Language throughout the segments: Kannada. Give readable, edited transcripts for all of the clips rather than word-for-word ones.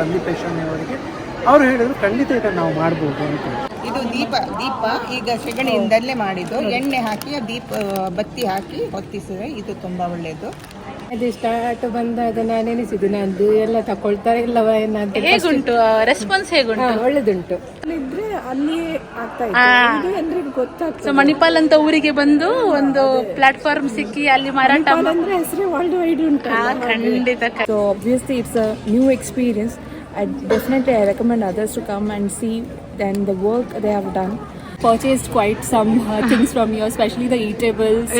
ಸಂದೀಪೇಶಾನಿ ಅವರಿಗೆ. ಅವರು ಹೇಳಿದ್ರು ಖಂಡಿತ ಇದನ್ನು ನಾವು ಮಾಡ್ಬೋದು ಅಂತ. ಇದು ದೀಪ ಈಗ ಸೆಗಣಿಯಿಂದಲೇ ಮಾಡಿದ್ದು, ಎಣ್ಣೆ ಹಾಕಿ ಬತ್ತಿ ಹಾಕಿ ಹೊತ್ತಿಸಿದ್ರೆ ಇದು ತುಂಬಾ ಒಳ್ಳೆಯದು. ಅದು ಸ್ಟಾರ್ಟ್ ಬಂದಾಗ ನಾನು ಎನಿಸಿದ್ದು ನಂದು ಎಲ್ಲ ತಕೊಳ್ತಾರೆ ಇಲ್ಲವ ಏನಂತ. ಹೇಗುಂಟು ರೆಸ್ಪಾನ್ಸ್? ಹೇಗುಂಟು? ಒಳ್ಳೆದುಂಟು. ಅಲ್ಲಿದ್ರೆ ಅಲ್ಲಿ ಆಗ್ತಾ ಇತ್ತು, ಇದು ಎಲ್ರಿಗೂ ಗೊತ್ತಾಗ್ತದೆ. ಸೊ ಮಣಿಪಾಲ್ ಅಂತ ಊರಿಗೆ ಬಂದು ಒಂದು ಪ್ಲಾಟ್ಫಾರ್ಮ್ ಸಿಕ್ಕಿ ಅಲ್ಲಿ ಮಾರಾಟ ಅಂದ್ರೆ ಹೆಸರು ವರ್ಲ್ಡ್ ವೈಡ್ ಉಂಟು. ಖಂಡಿತ. So obviously it's a new experience. I recommend others to come and see then the work they have done. Purchased quite some things from here, especially the eatables.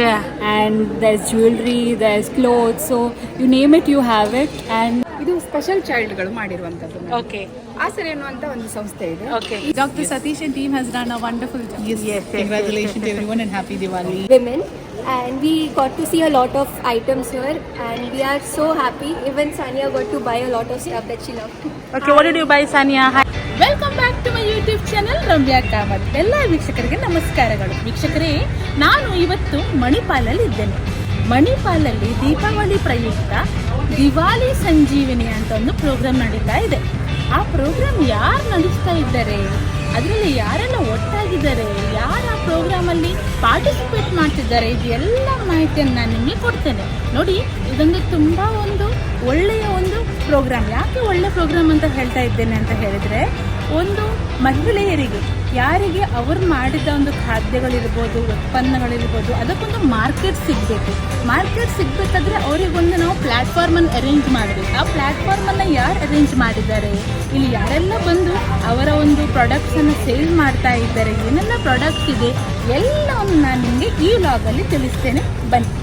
And there's jewelry, there's clothes, so you name it, you have it. And ಇದು ಸ್ಪೆಷಲ್ ಚೈಲ್ಡ್ಗಳು ಮಾಡಿರುವಂತದ್ದು. ಓಕೆ. ಆಸರೆ ಎನ್ನುವಂತ ಒಂದು ಸಂಸ್ಥೆ ಇದೆ. Okay. Dr. Satish and team has done a wonderful job. Yes. Congratulations to everyone and happy Diwali. Women, and we got to see a lot of items here and we are so happy. Even Sania got to buy a lot of stuff that she loved. Okay, what did you buy Sania? Welcome back to my YouTube channel Ramya Kamath. ಎಲ್ಲ ವೀಕ್ಷಕರಿಗೆ ನಮಸ್ಕಾರಗಳು. ವೀಕ್ಷಕರೇ, ನಾನು ಇವತ್ತು ಮಣಿಪಾಲಲ್ಲಿ ಇದ್ದೇನೆ. ಮಣಿಪಾಲಲ್ಲಿ ದೀಪಾವಳಿ ಪ್ರಯುಕ್ತ ದಿವಾಲಿ ಸಂಜೀವಿನಿ ಅಂತ ಒಂದು ಪ್ರೋಗ್ರಾಮ್ ನಡೀತಾ ಇದೆ. ಆ ಪ್ರೋಗ್ರಾಮ್ ಯಾರು ನಡೆಸ್ತಾ ಇದ್ದಾರೆ, ಅದರಲ್ಲಿ ಯಾರೆಲ್ಲ ಒಟ್ಟಾಗಿದ್ದಾರೆ, ಯಾರು ಆ ಪ್ರೋಗ್ರಾಮಲ್ಲಿ ಪಾರ್ಟಿಸಿಪೇಟ್ ಮಾಡ್ತಿದ್ದಾರೆ, ಇದೆಲ್ಲ ಮಾಹಿತಿಯನ್ನು ನಾನು ನಿಮಗೆ ಕೊಡ್ತೇನೆ. ನೋಡಿ, ಇದೊಂದು ತುಂಬ ಒಂದು ಒಳ್ಳೆಯ ಒಂದು ಪ್ರೋಗ್ರಾಮ್. ಯಾಕೆ ಒಳ್ಳೆ ಪ್ರೋಗ್ರಾಮ್ ಅಂತ ಹೇಳ್ತಾ ಇದ್ದೇನೆ ಅಂತ ಹೇಳಿದರೆ, ಒಂದು ಮಹಿಳೆಯರಿಗೆ ಯಾರಿಗೆ ಅವರು ಮಾಡಿದ ಒಂದು ಖಾದ್ಯಗಳಿರ್ಬೋದು, ಉತ್ಪನ್ನಗಳಿರ್ಬೋದು, ಅದಕ್ಕೊಂದು ಮಾರ್ಕೆಟ್ ಸಿಗಬೇಕು. ಮಾರ್ಕೆಟ್ ಸಿಗಬೇಕಾದ್ರೆ ಅವರಿಗೊಂದು ನಾವು ಪ್ಲ್ಯಾಟ್ಫಾರ್ಮನ್ನು ಅರೇಂಜ್ ಮಾಡಬೇಕು. ಆ ಪ್ಲ್ಯಾಟ್ಫಾರ್ಮನ್ನು ಯಾರು ಅರೇಂಜ್ ಮಾಡಿದ್ದಾರೆ, ಇಲ್ಲಿ ಯಾರೆಲ್ಲ ಬಂದು ಅವರ ಒಂದು ಪ್ರಾಡಕ್ಟ್ಸನ್ನು ಸೇಲ್ ಮಾಡ್ತಾ ಇದ್ದಾರೆ, ಏನೆಲ್ಲ ಪ್ರಾಡಕ್ಟ್ಸ್ ಇದೆ, ಎಲ್ಲವನ್ನು ನಾನು ನಿಮಗೆ ಈ ವ್ಲಾಗಲ್ಲಿ ತಿಳಿಸ್ತೇನೆ. ಬನ್ನಿ.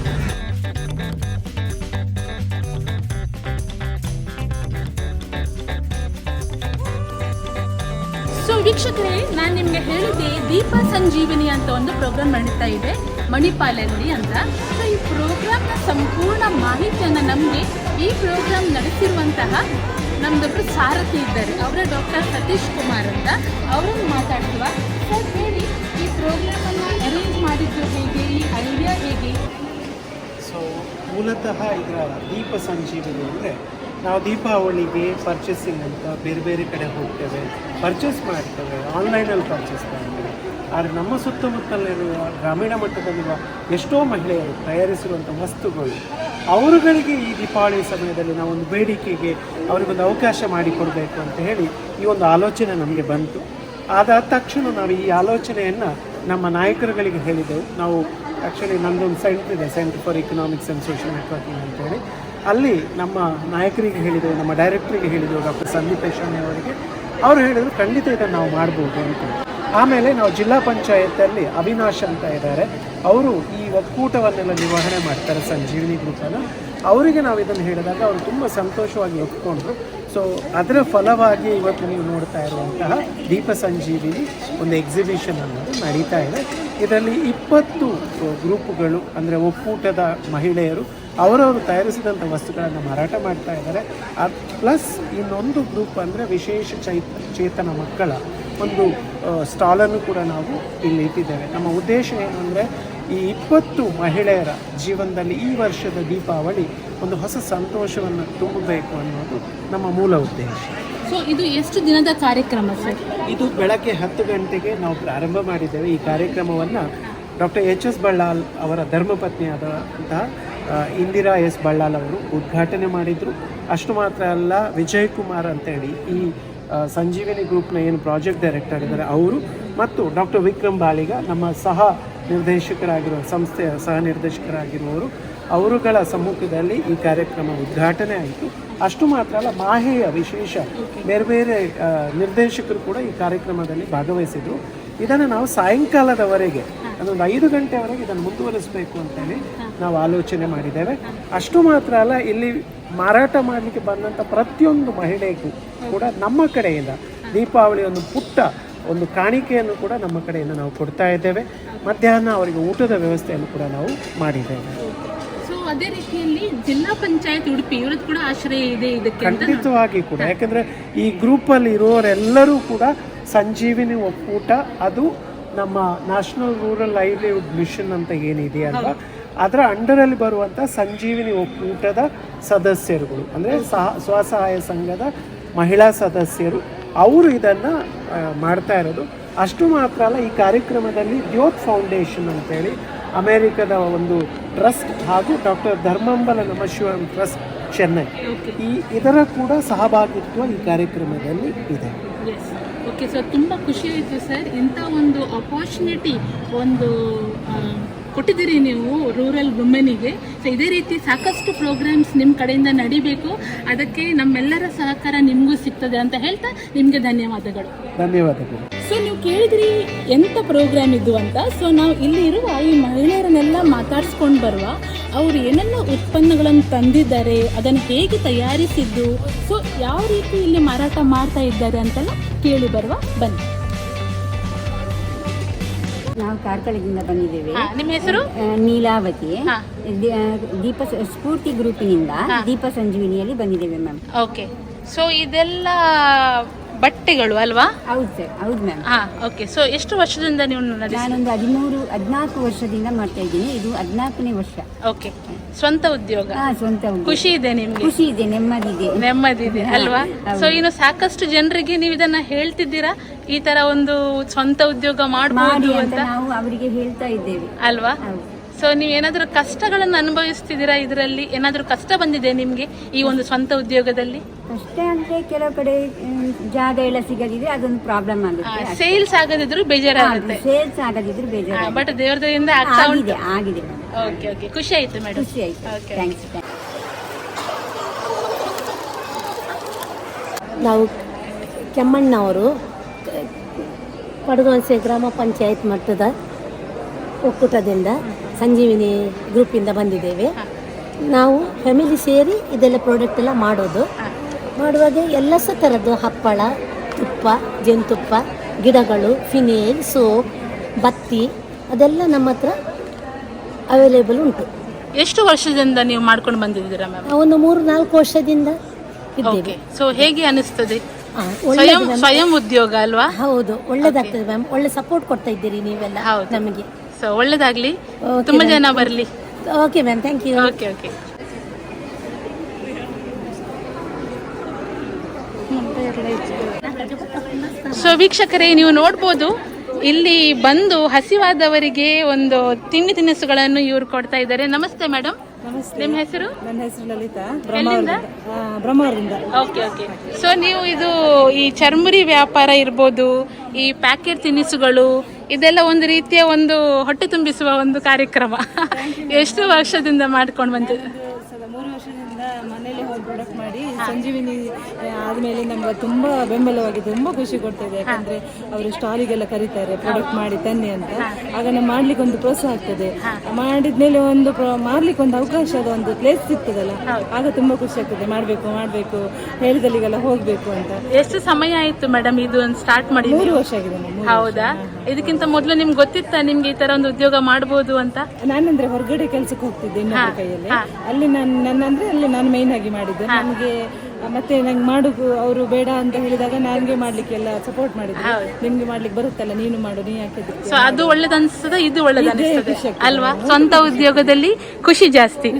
ಸೊ ವೀಕ್ಷಕರೇ, ನಾನು ನಿಮಗೆ ಹೇಳಿದ್ದೆ ದೀಪ ಸಂಜೀವಿನಿ ಅಂತ ಒಂದು ಪ್ರೋಗ್ರಾಮ್ ನಡೀತಾ ಇದೆ ಮಣಿಪಾಲಲ್ಲಿ ಅಂತ. ಸೊ ಈ ಪ್ರೋಗ್ರಾಮ್ನ ಸಂಪೂರ್ಣ ಮಾಹಿತಿಯನ್ನು ನಮಗೆ ಈ ಪ್ರೋಗ್ರಾಮ್ ನಡೆಸಿರುವಂತಹ ನಮ್ಮದೊಬ್ಬರು ಸಾರಥಿ ಇದ್ದಾರೆ, ಅವರ ಡಾಕ್ಟರ್ ಸತೀಶ್ ಕುಮಾರ್ ಅಂತ. ಅವರನ್ನು ಮಾತಾಡ್ತೀವ. ಸರ್ ಹೇಳಿ, ಈ ಪ್ರೋಗ್ರಾಮನ್ನು ಅರೇಂಜ್ ಮಾಡಿದ್ದು ಹೇಗೆ, ಈ ಐಡಿಯಾ ಹೇಗೆ? ಸೊ ಮೂಲತಃ ಇದರ ದೀಪ ಸಂಜೀವಿನಿ ಅಂದರೆ, ನಾವು ದೀಪಾವಳಿಗೆ ಪರ್ಚೇಸಿಂಗ್ ಅಂತ ಬೇರೆ ಬೇರೆ ಕಡೆ ಹೋಗ್ತೇವೆ, ಪರ್ಚೇಸ್ ಮಾಡ್ತೇವೆ, ಆನ್ಲೈನಲ್ಲಿ ಪರ್ಚೇಸ್ ಮಾಡ್ತೇವೆ. ಆದರೆ ನಮ್ಮ ಸುತ್ತಮುತ್ತಲಿರುವ ಗ್ರಾಮೀಣ ಮಟ್ಟದಲ್ಲಿರುವ ಎಷ್ಟೋ ಮಹಿಳೆಯರು ತಯಾರಿಸಿರುವಂಥ ವಸ್ತುಗಳು, ಅವರುಗಳಿಗೆ ಈ ದೀಪಾವಳಿ ಸಮಯದಲ್ಲಿ ನಾವು ಒಂದು ಬೇಡಿಕೆಗೆ ಅವರಿಗೊಂದು ಅವಕಾಶ ಮಾಡಿಕೊಡಬೇಕು ಅಂತ ಹೇಳಿ ಈ ಒಂದು ಆಲೋಚನೆ ನಮಗೆ ಬಂತು. ಅದಾದ ತಕ್ಷಣ ನಾವು ಈ ಆಲೋಚನೆಯನ್ನು ನಮ್ಮ ನಾಯಕರುಗಳಿಗೆ ಹೇಳಿದೆವು. ನಾವು ಆ್ಯಕ್ಚುಲಿ ನಮ್ಮದೊಂದು ಸೆಂಟರ್ ಇದೆ, centre for economics and social networking ಅಂತೇಳಿ. ಅಲ್ಲಿ ನಮ್ಮ ನಾಯಕರಿಗೆ ಹೇಳಿದೆವು, ನಮ್ಮ ಡೈರೆಕ್ಟ್ರಿಗೆ ಹೇಳಿದೆವು, ಡಾಕ್ಟರ್ ಸಂದೀಪೇಶಾನಿ ಅವರಿಗೆ. ಅವರು ಹೇಳಿದರು ಖಂಡಿತ ಇದನ್ನು ನಾವು ಮಾಡ್ಬೋದು ಅಂತ. ಆಮೇಲೆ ನಾವು ಜಿಲ್ಲಾ ಪಂಚಾಯತಲ್ಲಿ ಅವಿನಾಶ್ ಅಂತ ಇದ್ದಾರೆ, ಅವರು ಈ ಒಕ್ಕೂಟವನ್ನೆಲ್ಲ ನಿರ್ವಹಣೆ ಮಾಡ್ತಾರೆ ಸಂಜೀವಿನಿ ಗ್ರೂಪನ್ನು. ಅವರಿಗೆ ನಾವು ಇದನ್ನು ಹೇಳಿದಾಗ ಅವರು ತುಂಬ ಸಂತೋಷವಾಗಿ ಒಪ್ಪಿಕೊಂಡ್ರು. ಸೊ ಅದರ ಫಲವಾಗಿ ಇವತ್ತು ನೀವು ನೋಡ್ತಾ ಇರುವಂತಹ ದೀಪ ಸಂಜೀವಿನಿ ಒಂದು ಎಕ್ಸಿಬಿಷನ್ ಅನ್ನೋದು ನಡೀತಾ ಇದೆ. ಇದರಲ್ಲಿ 20 ಗ್ರೂಪುಗಳು, ಅಂದರೆ ಒಕ್ಕೂಟದ ಮಹಿಳೆಯರು ಅವರವರು ತಯಾರಿಸಿದಂಥ ವಸ್ತುಗಳನ್ನು ಮಾರಾಟ ಮಾಡ್ತಾ ಇದ್ದಾರೆ. ಪ್ಲಸ್ ಇನ್ನೊಂದು ಗ್ರೂಪ್ ಅಂದರೆ ವಿಶೇಷ ಚೇತನ ಮಕ್ಕಳ ಒಂದು ಸ್ಟಾಲನ್ನು ಕೂಡ ನಾವು ಇಲ್ಲಿ ಇಟ್ಟಿದ್ದೇವೆ. ನಮ್ಮ ಉದ್ದೇಶ ಏನು ಅಂದರೆ, ಈ 20 ಮಹಿಳೆಯರ ಜೀವನದಲ್ಲಿ ಈ ವರ್ಷದ ದೀಪಾವಳಿ ಒಂದು ಹೊಸ ಸಂತೋಷವನ್ನು ತುಂಬಬೇಕು ಅನ್ನೋದು ನಮ್ಮ ಮೂಲ ಉದ್ದೇಶ. ಸೊ ಇದು ಎಷ್ಟು ದಿನದ ಕಾರ್ಯಕ್ರಮ ಸರ್? ಇದು ಬೆಳಗ್ಗೆ 10 ಗಂಟೆಗೆ ನಾವು ಪ್ರಾರಂಭ ಮಾಡಿದ್ದೇವೆ. ಈ ಕಾರ್ಯಕ್ರಮವನ್ನು ಡಾಕ್ಟರ್ HS ಬಳ್ಳಾಲ್ ಅವರ ಧರ್ಮಪತ್ನಿಯಾದಂತಹ ಇಂದಿರಾ S ಬಳ್ಳಾಲ್ ಅವರು ಉದ್ಘಾಟನೆ ಮಾಡಿದರು. ಅಷ್ಟು ಮಾತ್ರ ಅಲ್ಲ, ವಿಜಯ್ ಕುಮಾರ್ ಅಂತೇಳಿ ಈ ಸಂಜೀವಿನಿ ಗ್ರೂಪ್ನ ಏನು ಪ್ರಾಜೆಕ್ಟ್ ಡೈರೆಕ್ಟರ್ ಇದ್ದಾರೆ ಅವರು, ಮತ್ತು ಡಾಕ್ಟರ್ ವಿಕ್ರಮ್ ಬಾಳಿಗ ನಮ್ಮ ನಿರ್ದೇಶಕರಾಗಿರುವ ಸಂಸ್ಥೆಯ ಸಹ ನಿರ್ದೇಶಕರಾಗಿರುವವರು, ಅವರುಗಳ ಸಮ್ಮುಖದಲ್ಲಿ ಈ ಕಾರ್ಯಕ್ರಮ ಉದ್ಘಾಟನೆ ಆಯಿತು. ಅಷ್ಟು ಮಾತ್ರ ಅಲ್ಲ, ಮಾಹೆಯ ವಿಶೇಷ ಬೇರೆ ಬೇರೆ ನಿರ್ದೇಶಕರು ಕೂಡ ಈ ಕಾರ್ಯಕ್ರಮದಲ್ಲಿ ಭಾಗವಹಿಸಿದರು. ಇದನ್ನು ನಾವು ಸಾಯಂಕಾಲದವರೆಗೆ, ಅದೊಂದು 5 ಗಂಟೆವರೆಗೆ ಇದನ್ನು ಮುಂದುವರಿಸಬೇಕು ಅಂತೇಳಿ ನಾವು ಆಲೋಚನೆ ಮಾಡಿದ್ದೇವೆ. ಅಷ್ಟು ಮಾತ್ರ ಅಲ್ಲ, ಇಲ್ಲಿ ಮಾರಾಟ ಮಾಡಲಿಕ್ಕೆ ಬಂದಂಥ ಪ್ರತಿಯೊಂದು ಮಹಿಳೆಗೂ ಕೂಡ ನಮ್ಮ ಕಡೆಯಿಂದ ದೀಪಾವಳಿ ಒಂದು ಪುಟ್ಟ ಒಂದು ಕಾಣಿಕೆಯನ್ನು ಕೂಡ ನಮ್ಮ ಕಡೆಯಿಂದ ನಾವು ಕೊಡ್ತಾ ಇದ್ದೇವೆ. ಮಧ್ಯಾಹ್ನ ಅವರಿಗೆ ಊಟದ ವ್ಯವಸ್ಥೆಯನ್ನು ಕೂಡ ನಾವು ಮಾಡಿದ್ದೇವೆ. ಸೊ ಅದೇ ರೀತಿಯಲ್ಲಿ ಜಿಲ್ಲಾ ಪಂಚಾಯತ್ ಉಡುಪಿ ಇವರದ್ದು ಕೂಡ ಆಶ್ರಯ ಇದೆ ಇದಕ್ಕೆ? ಖಂಡಿತವಾಗಿ ಕೂಡ, ಯಾಕೆಂದರೆ ಈ ಗ್ರೂಪಲ್ಲಿ ಇರುವವರೆಲ್ಲರೂ ಕೂಡ ಸಂಜೀವಿನಿ ಒಕ್ಕೂಟ, ಅದು ನಮ್ಮ ನ್ಯಾಷನಲ್ ರೂರಲ್ ಲೈವ್ಲಿಹುಡ್ ಮಿಷನ್ ಅಂತ ಏನಿದೆ ಅಲ್ವಾ, ಅದರ ಅಂಡರಲ್ಲಿ ಬರುವಂಥ ಸಂಜೀವಿನಿ ಒಕ್ಕೂಟದ ಸದಸ್ಯರುಗಳು, ಅಂದರೆ ಸ್ವಸಹಾಯ ಸಂಘದ ಮಹಿಳಾ ಸದಸ್ಯರು ಅವರು ಇದನ್ನು ಮಾಡ್ತಾ ಇರೋದು. ಅಷ್ಟು ಮಾತ್ರ ಅಲ್ಲ, ಈ ಕಾರ್ಯಕ್ರಮದಲ್ಲಿ ದ್ಯೋತ್ ಫೌಂಡೇಶನ್ ಅಂತೇಳಿ ಅಮೇರಿಕದ ಒಂದು ಟ್ರಸ್ಟ್ ಹಾಗೂ ಡಾಕ್ಟರ್ ಧರ್ಮಾಂಬಲ ನಮಶಿವಂ ಟ್ರಸ್ಟ್ ಚೆನ್ನೈ ಇದರ ಕೂಡ ಸಹಭಾಗಿತ್ವ ಈ ಕಾರ್ಯಕ್ರಮದಲ್ಲಿ ಇದೆ. ಓಕೆ ಸರ್, ತುಂಬ ಖುಷಿ ಆಯಿತು ಸರ್. ಇಂಥ ಒಂದು ಅಪಾರ್ಚುನಿಟಿ ಕೊಟ್ಟಿದ್ದೀರಿ ನೀವು ರೂರಲ್ ವುಮೆನಿಗೆ. ಸೊ ಇದೇ ರೀತಿ ಸಾಕಷ್ಟು ಪ್ರೋಗ್ರಾಮ್ಸ್ ನಿಮ್ಮ ಕಡೆಯಿಂದ ನಡಿಬೇಕು, ಅದಕ್ಕೆ ನಮ್ಮೆಲ್ಲರ ಸಹಕಾರ ನಿಮಗೂ ಸಿಗ್ತದೆ ಅಂತ ಹೇಳ್ತಾ ನಿಮಗೆ ಧನ್ಯವಾದಗಳು. ಧನ್ಯವಾದಗಳು. ಸೊ ನೀವು ಕೇಳಿದ್ರಿ ಎಂಥ ಪ್ರೋಗ್ರಾಮ್ ಇದು ಅಂತ. ಸೊ ನಾವು ಇಲ್ಲಿ ಇರುವ ಈ ಮಹಿಳೆಯರನ್ನೆಲ್ಲ ಮಾತಾಡ್ಸ್ಕೊಂಡು ಬರುವ, ಅವರು ಏನೆಲ್ಲ ಉತ್ಪನ್ನಗಳನ್ನು ತಂದಿದ್ದಾರೆ, ಅದನ್ನು ಹೇಗೆ ತಯಾರಿಸಿದ್ದು, ಸೊ ಯಾವ ರೀತಿ ಇಲ್ಲಿ ಮಾರಾಟ ಮಾಡ್ತಾ ಇದ್ದಾರೆ ಅಂತೆಲ್ಲ ಕೇಳಿ ಬರುವ. ಬನ್ನಿ. ನಾವು ಕಾರ್ಕಳದಿಂದ ಬಂದಿದ್ದೇವೆ. ನಿಮ್ಮ ಹೆಸರು? ನೀಲಾವತಿ. ದೀಪ ಸ್ಫೂರ್ತಿ ಗ್ರೂಪಿನಿಂದ ದೀಪ ಸಂಜೀವಿನಿಯಲ್ಲಿ ಬಂದಿದ್ದೇವೆ ಮ್ಯಾಮ್. ಓಕೆ, ಸೊ ಇದೆಲ್ಲ ಬಟ್ಟೆಗಳು ಅಲ್ವಾ? ಹೌದು ಸರ್, ಹೌದು ಮ್ಯಾಮ್. ಓಕೆ, ಸೊ ಎಷ್ಟು ವರ್ಷದಿಂದ ನೀವು ನಾನೊಂದು 14 ವರ್ಷದಿಂದ ಮಾಡ್ತಾ ಇದ್ದೀನಿ. ಇದು 14ನೇ ವರ್ಷ. ಓಕೆ, ಸ್ವಂತ ಉದ್ಯೋಗ? ಸ್ವಂತ ಉದ್ಯೋಗ. ಖುಷಿ ಇದೆ ನಿಮ್ಗೆ? ಖುಷಿ ಇದೆ, ನೆಮ್ಮದಿದೆ ಅಲ್ವಾ? ಸೊ ಇನ್ನು ಸಾಕಷ್ಟು ಜನರಿಗೆ ನೀವು ಇದನ್ನ ಹೇಳ್ತಿದ್ದೀರಾ, ಈ ತರ ಒಂದು ಸ್ವಂತ ಉದ್ಯೋಗ ಮಾಡಬಹುದು ಅಂತ ನಾವು ಅವರಿಗೆ ಹೇಳ್ತಾ ಇದ್ದೇವೆ ಅಲ್ವಾ? ಸೊ ನೀವು ಏನಾದರೂ ಕಷ್ಟಗಳನ್ನು ಅನುಭವಿಸ್ತಿದ್ದೀರಾ? ಇದರಲ್ಲಿ ಏನಾದರೂ ಕಷ್ಟ ಬಂದಿದೆ ನಿಮಗೆ ಈ ಒಂದು ಸ್ವಂತ ಉದ್ಯೋಗದಲ್ಲಿ? ಕಷ್ಟ ಅಂದ್ರೆ ಕೆಲವು ಕಡೆ ಜಾಗ ಎಲ್ಲ ಸಿಗದಿದ್ರೆ ಅದೊಂದು ಪ್ರಾಬ್ಲಮ್ ಆಗುತ್ತೆ. ಸೇಲ್ಸ್ ಆಗದಿದ್ರು ಬೇಜಾರಾಗುತ್ತೆ. ಸೇಲ್ಸ್ ಆಗದಿದ್ರು ಬೇಜಾರು. ಬಟ್ ದೇವರದಿಂದ ಆಗ್ತಾ ಉಂಟು. ಆಗಿದೆ. ಓಕೆ ಓಕೆ, ಖುಷಿ ಆಯ್ತು ಮೇಡಮ್. ಖುಷಿ ಆಯ್ತು. ಥ್ಯಾಂಕ್ಸ್. ನಾವು ಕೆಮ್ಮಣ್ಣವರು ಪಡುಗನ್ಸೆ ಗ್ರಾಮ ಪಂಚಾಯತ್ ಮಟ್ಟದ ಒಕ್ಕೂಟದಿಂದ ಸಂಜೀವಿನಿ ಗ್ರೂಪಿಂದ ಬಂದಿದ್ದೇವೆ. ನಾವು ಫ್ಯಾಮಿಲಿ ಸೇರಿ ಇದೆಲ್ಲ ಪ್ರಾಡಕ್ಟ್ ಎಲ್ಲ ಮಾಡುವಾಗ ಎಲ್ಲ ಸಹ ಥರದ್ದು ಹಪ್ಪಳ, ತುಪ್ಪ, ಜೇನುತುಪ್ಪ, ಗಿಡಗಳು, ಫಿನೇಲ್, ಸೋಪ್, ಬತ್ತಿ ಅದೆಲ್ಲ ನಮ್ಮ ಹತ್ರ ಅವೈಲೇಬಲ್ ಉಂಟು. ಎಷ್ಟು ವರ್ಷದಿಂದ ನೀವು ಮಾಡ್ಕೊಂಡು ಬಂದಿದ್ದೀರಾ ಮ್ಯಾಮ್? ಒಂದು 3-4 ವರ್ಷದಿಂದ ಇದ್ದೇವೆ. ಸೊ ಹೇಗೆ ಅನಿಸ್ತದೆ? ಸ್ವಯಂ ಉದ್ಯೋಗ ಅಲ್ವಾ? ಹೌದು, ಒಳ್ಳೇದಾಗ್ತದೆ ಮ್ಯಾಮ್. ಒಳ್ಳೆ ಸಪೋರ್ಟ್ ಕೊಡ್ತಾ ಇದ್ದೀರಿ ನೀವೆಲ್ಲ ನಮಗೆ. ಸೊ ಒಳ್ಳೇದಾಗ್ಲಿ, ತುಂಬಾ ಜನ ಬರಲಿ. Okay ma'am, thank you. Okay okay. So ವೀಕ್ಷಕರೇ, ನೀವು ನೋಡ್ಬೋದು ಇಲ್ಲಿ ಬಂದು ಹಸಿವಾದವರಿಗೆ ಒಂದು ತಿಂಡಿ ತಿನಿಸುಗಳನ್ನು ಇವರು ಕೊಡ್ತಾ ಇದ್ದಾರೆ. ನಮಸ್ತೆ ಮೇಡಮ್. ನಿಮ್ಮ ಹೆಸರು? ನನ್ನ ಹೆಸರು ಲಲಿತಾ, ಎಲ್ಲಿಂದ? ಬ್ರಹ್ಮಾವರದಿಂದ. Okay okay. ಸೊ ನೀವು ಈ ಚರ್ಮುರಿ ವ್ಯಾಪಾರ ಇರ್ಬೋದು, ಈ ಪ್ಯಾಕೆಟ್ ತಿನಿಸುಗಳು, ಇದೆಲ್ಲ ಒಂದು ರೀತಿಯ ಒಂದು ಹೊಟ್ಟೆ ತುಂಬಿಸುವ ಒಂದು ಕಾರ್ಯಕ್ರಮ. ಎಷ್ಟು ವರ್ಷದಿಂದ ಮಾಡ್ಕೊಂಡು ಬಂದಿದ್ದೀರಾ? 3 ವರ್ಷದಿಂದ ಮನೇಲಿ ಹೋಗಿ ಪ್ರಾಡಕ್ಟ್ ಮಾಡಿ ಸಂಜೀವಿನಿ ಆದಮೇಲೆ ನಮ್ಗೆ ತುಂಬ ಬೆಂಬಲವಾಗಿ ತುಂಬ ಖುಷಿ ಕೊಡ್ತದೆ. ಯಾಕಂದರೆ ಅವರು ಸ್ಟಾಲಿಗೆಲ್ಲ ಕರೀತಾರೆ ಪ್ರಾಡಕ್ಟ್ ಮಾಡಿ ತನ್ನಿ ಅಂತ. ಆಗ ನಾವು ಮಾಡ್ಲಿಕ್ಕೆ ಒಂದು ಪ್ರೋತ್ಸಾಹ ಆಗ್ತದೆ. ಮಾಡಿದ್ಮೇಲೆ ಮಾಡ್ಲಿಕ್ಕೆ ಒಂದು ಅವಕಾಶ, ಅದು ಒಂದು ಪ್ಲೇಸ್ ಸಿಗ್ತದಲ್ಲ, ಆಗ ತುಂಬ ಖುಷಿ ಆಗ್ತದೆ. ಮಾಡಬೇಕು ಹೇಳಿದಲ್ಲಿಗೆಲ್ಲ ಹೋಗಬೇಕು ಅಂತ. ಎಷ್ಟು ಸಮಯ ಆಯಿತು ಮೇಡಮ್ ಇದು ಸ್ಟಾರ್ಟ್ ಮಾಡಿ? 3 ವರ್ಷ ಆಗಿದೆ. ಹೌದಾ? ಇದಕ್ಕಿಂತ ಮೊದಲು ನಿಮ್ಗೆ ಗೊತ್ತಿತ್ತಾ ನಿಮ್ಗೆ ಈ ತರ ಒಂದು ಉದ್ಯೋಗ ಮಾಡಬಹುದು ಅಂತ? ನಾನಂದ್ರೆ ಹೊರಗಡೆ ಕೆಲ್ಸಕ್ಕೆ ಹೋಗ್ತಿದ್ದೆ ಇನ್ನೊಬ್ಬರ ಕೈಯಲ್ಲಿ. ಅಲ್ಲಿ ನಾನು ಮೇನ್ ಆಗಿ ಮಾಡಿದ್ದೆ. ನನಗೆ ಮತ್ತೆ ನಂಗೆ ಮಾಡುದು ಅವರು ಬೇಡ ಅಂತ ಹೇಳಿದಾಗ ನನಗೆ ಮಾಡ್ಲಿಕ್ಕೆ ಎಲ್ಲ ಸಪೋರ್ಟ್ ಮಾಡಿದ್ರು. ನಿಮ್ಗೆ ಮಾಡ್ಲಿಕ್ಕೆ ಬರುತ್ತಲ್ಲ, ನೀನು ಮಾಡು, ನೀ ಹಾಕಿದ್ರು. ಸೊ ಅದು ಒಳ್ಳೇದನ್ಸ್ತದೆ, ಇದು ಒಳ್ಳೇದನ್ಸ್ತದೆ ಅಲ್ವಾ? ಸ್ವಂತ ಉದ್ಯೋಗದಲ್ಲಿ ಖುಷಿ ಜಾಸ್ತಿ,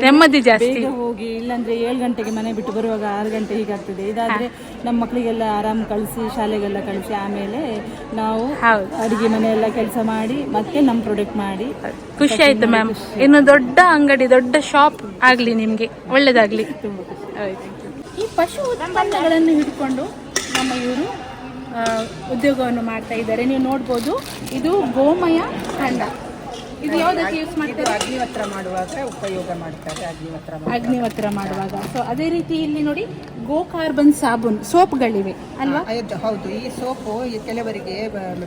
ನೆಮ್ಮದಿ ಜಾಸ್ತಿ. ಹೋಗಿ ಇಲ್ಲಾಂದ್ರೆ 7 ಗಂಟೆಗೆ ಮನೆ ಬಿಟ್ಟು ಬರುವಾಗ 6 ಗಂಟೆ ಹೀಗಾಗ್ತದೆ. ಇದಾದ್ರೆ ನಮ್ಮ ಮಕ್ಕಳಿಗೆಲ್ಲ ಆರಾಮ್ ಕಳಿಸಿ, ಶಾಲೆಗೆಲ್ಲ ಕಳಿಸಿ, ಆಮೇಲೆ ನಾವು ಅಡಿಗೆ ಮನೆಯೆಲ್ಲ ಕೆಲಸ ಮಾಡಿ ಮತ್ತೆ ನಮ್ಮ ಪ್ರಾಡಕ್ಟ್ ಮಾಡಿ ಖುಷಿ ಆಯ್ತು ಮ್ಯಾಮ್. ಇನ್ನು ದೊಡ್ಡ ಅಂಗಡಿ, ದೊಡ್ಡ ಶಾಪ್ ಆಗ್ಲಿ ನಿಮ್ಗೆ, ಒಳ್ಳೇದಾಗ್ಲಿ. ಈ ಪಶು ಉತ್ಪನ್ನಗಳನ್ನು ಹಿಡ್ಕೊಂಡು ನಮ್ಮ ಇವರು ಉದ್ಯೋಗವನ್ನು ಮಾಡ್ತಾ ಇದ್ದಾರೆ. ನೀವು ನೋಡ್ಬೋದು, ಇದು ಗೋಮಯ ಖಂಡ. ಇದು ಯಾವುದಕ್ಕೆ ಯೂಸ್ ಮಾಡ್ತಾರೆ? ಅಗ್ನಿಹೋತ್ರ ಮಾಡುವಾಗ ಉಪಯೋಗ ಮಾಡ್ತಾರೆ. ಅಗ್ನಿಹೋತ್ರ ಮಾಡುವಾಗ. ಸೊ ಅದೇ ರೀತಿ ಇಲ್ಲಿ ನೋಡಿ, ಗೋ ಕಾರ್ಬನ್ ಸಾಬೂನ್ ಸೋಪ್ಗಳಿವೆ ಅಲ್ವಾ? ಹೌದು. ಈ ಸೋಪು ಕೆಲವರಿಗೆ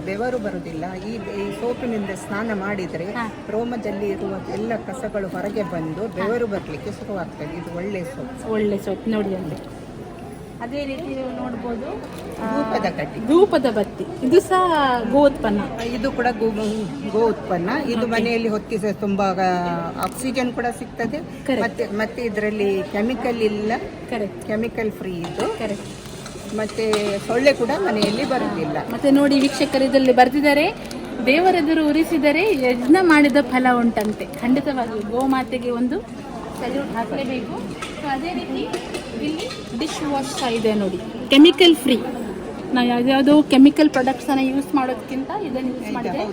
ಬೆವರು ಬರುವುದಿಲ್ಲ. ಈ ಸೋಪಿನಿಂದ ಸ್ನಾನ ಮಾಡಿದರೆ ರೋಮದಲ್ಲಿ ಇರುವ ಎಲ್ಲ ಕಸಗಳು ಹೊರಗೆ ಬಂದು ಬೆವರು ಬರಲಿಕ್ಕೆ ಶುರುವಾಗ್ತದೆ. ಇದು ಒಳ್ಳೆ ಸೋಪ್ ನೋಡಿ ಅಲ್ಲಿ. ಅದೇ ರೀತಿ ನೀವು ನೋಡ್ಬೋದು, ಧೂಪದ ಬತ್ತಿ. ಇದು ಸಹ ಗೋ ಉತ್ಪನ್ನ. ಇದು ಕೂಡ ಗೋ ಉತ್ಪನ್ನ. ಇದು ಮನೆಯಲ್ಲಿ ಹೊತ್ತಿಸ ತುಂಬಾ ಆಕ್ಸಿಜನ್ ಕೂಡ ಸಿಗ್ತದೆ. ಮತ್ತೆ ಇದರಲ್ಲಿ ಕೆಮಿಕಲ್ ಇಲ್ಲ, ಕೆಮಿಕಲ್ ಫ್ರೀ ಇದು. ಮತ್ತೆ ಸೊಳ್ಳೆ ಕೂಡ ಮನೆಯಲ್ಲಿ ಬರುವುದಿಲ್ಲ. ಮತ್ತೆ ನೋಡಿ ವೀಕ್ಷಕರು, ಇದರಲ್ಲಿ ಬರೆದಿದ್ದಾರೆ, ದೇವರೆದುರು ಉರಿಸಿದರೆ ಯಜ್ಞ ಮಾಡಿದ ಫಲ ಉಂಟಂತೆ. ಖಂಡಿತವಾಗಿ ಗೋಮಾತೆಗೆ ಒಂದು ಸಲ್ಯೂಟ್ ಹಾಕಲೇಬೇಕು. ಸೊ ಅದೇ ರೀತಿ ಇಲ್ಲಿ ಡಿಶ್ ವಾಶ್ ಸಹ ಇದೆ ನೋಡಿ, ಕೆಮಿಕಲ್ ಫ್ರೀ. ನಾವು ಯಾವುದ್ಯಾವುದೋ ಕೆಮಿಕಲ್ ಪ್ರಾಡಕ್ಟ್ಸನ್ನು ಯೂಸ್ ಮಾಡೋದಕ್ಕಿಂತ ಇದನ್ನು ಯೂಸ್ ಮಾಡಿದ್ರೆ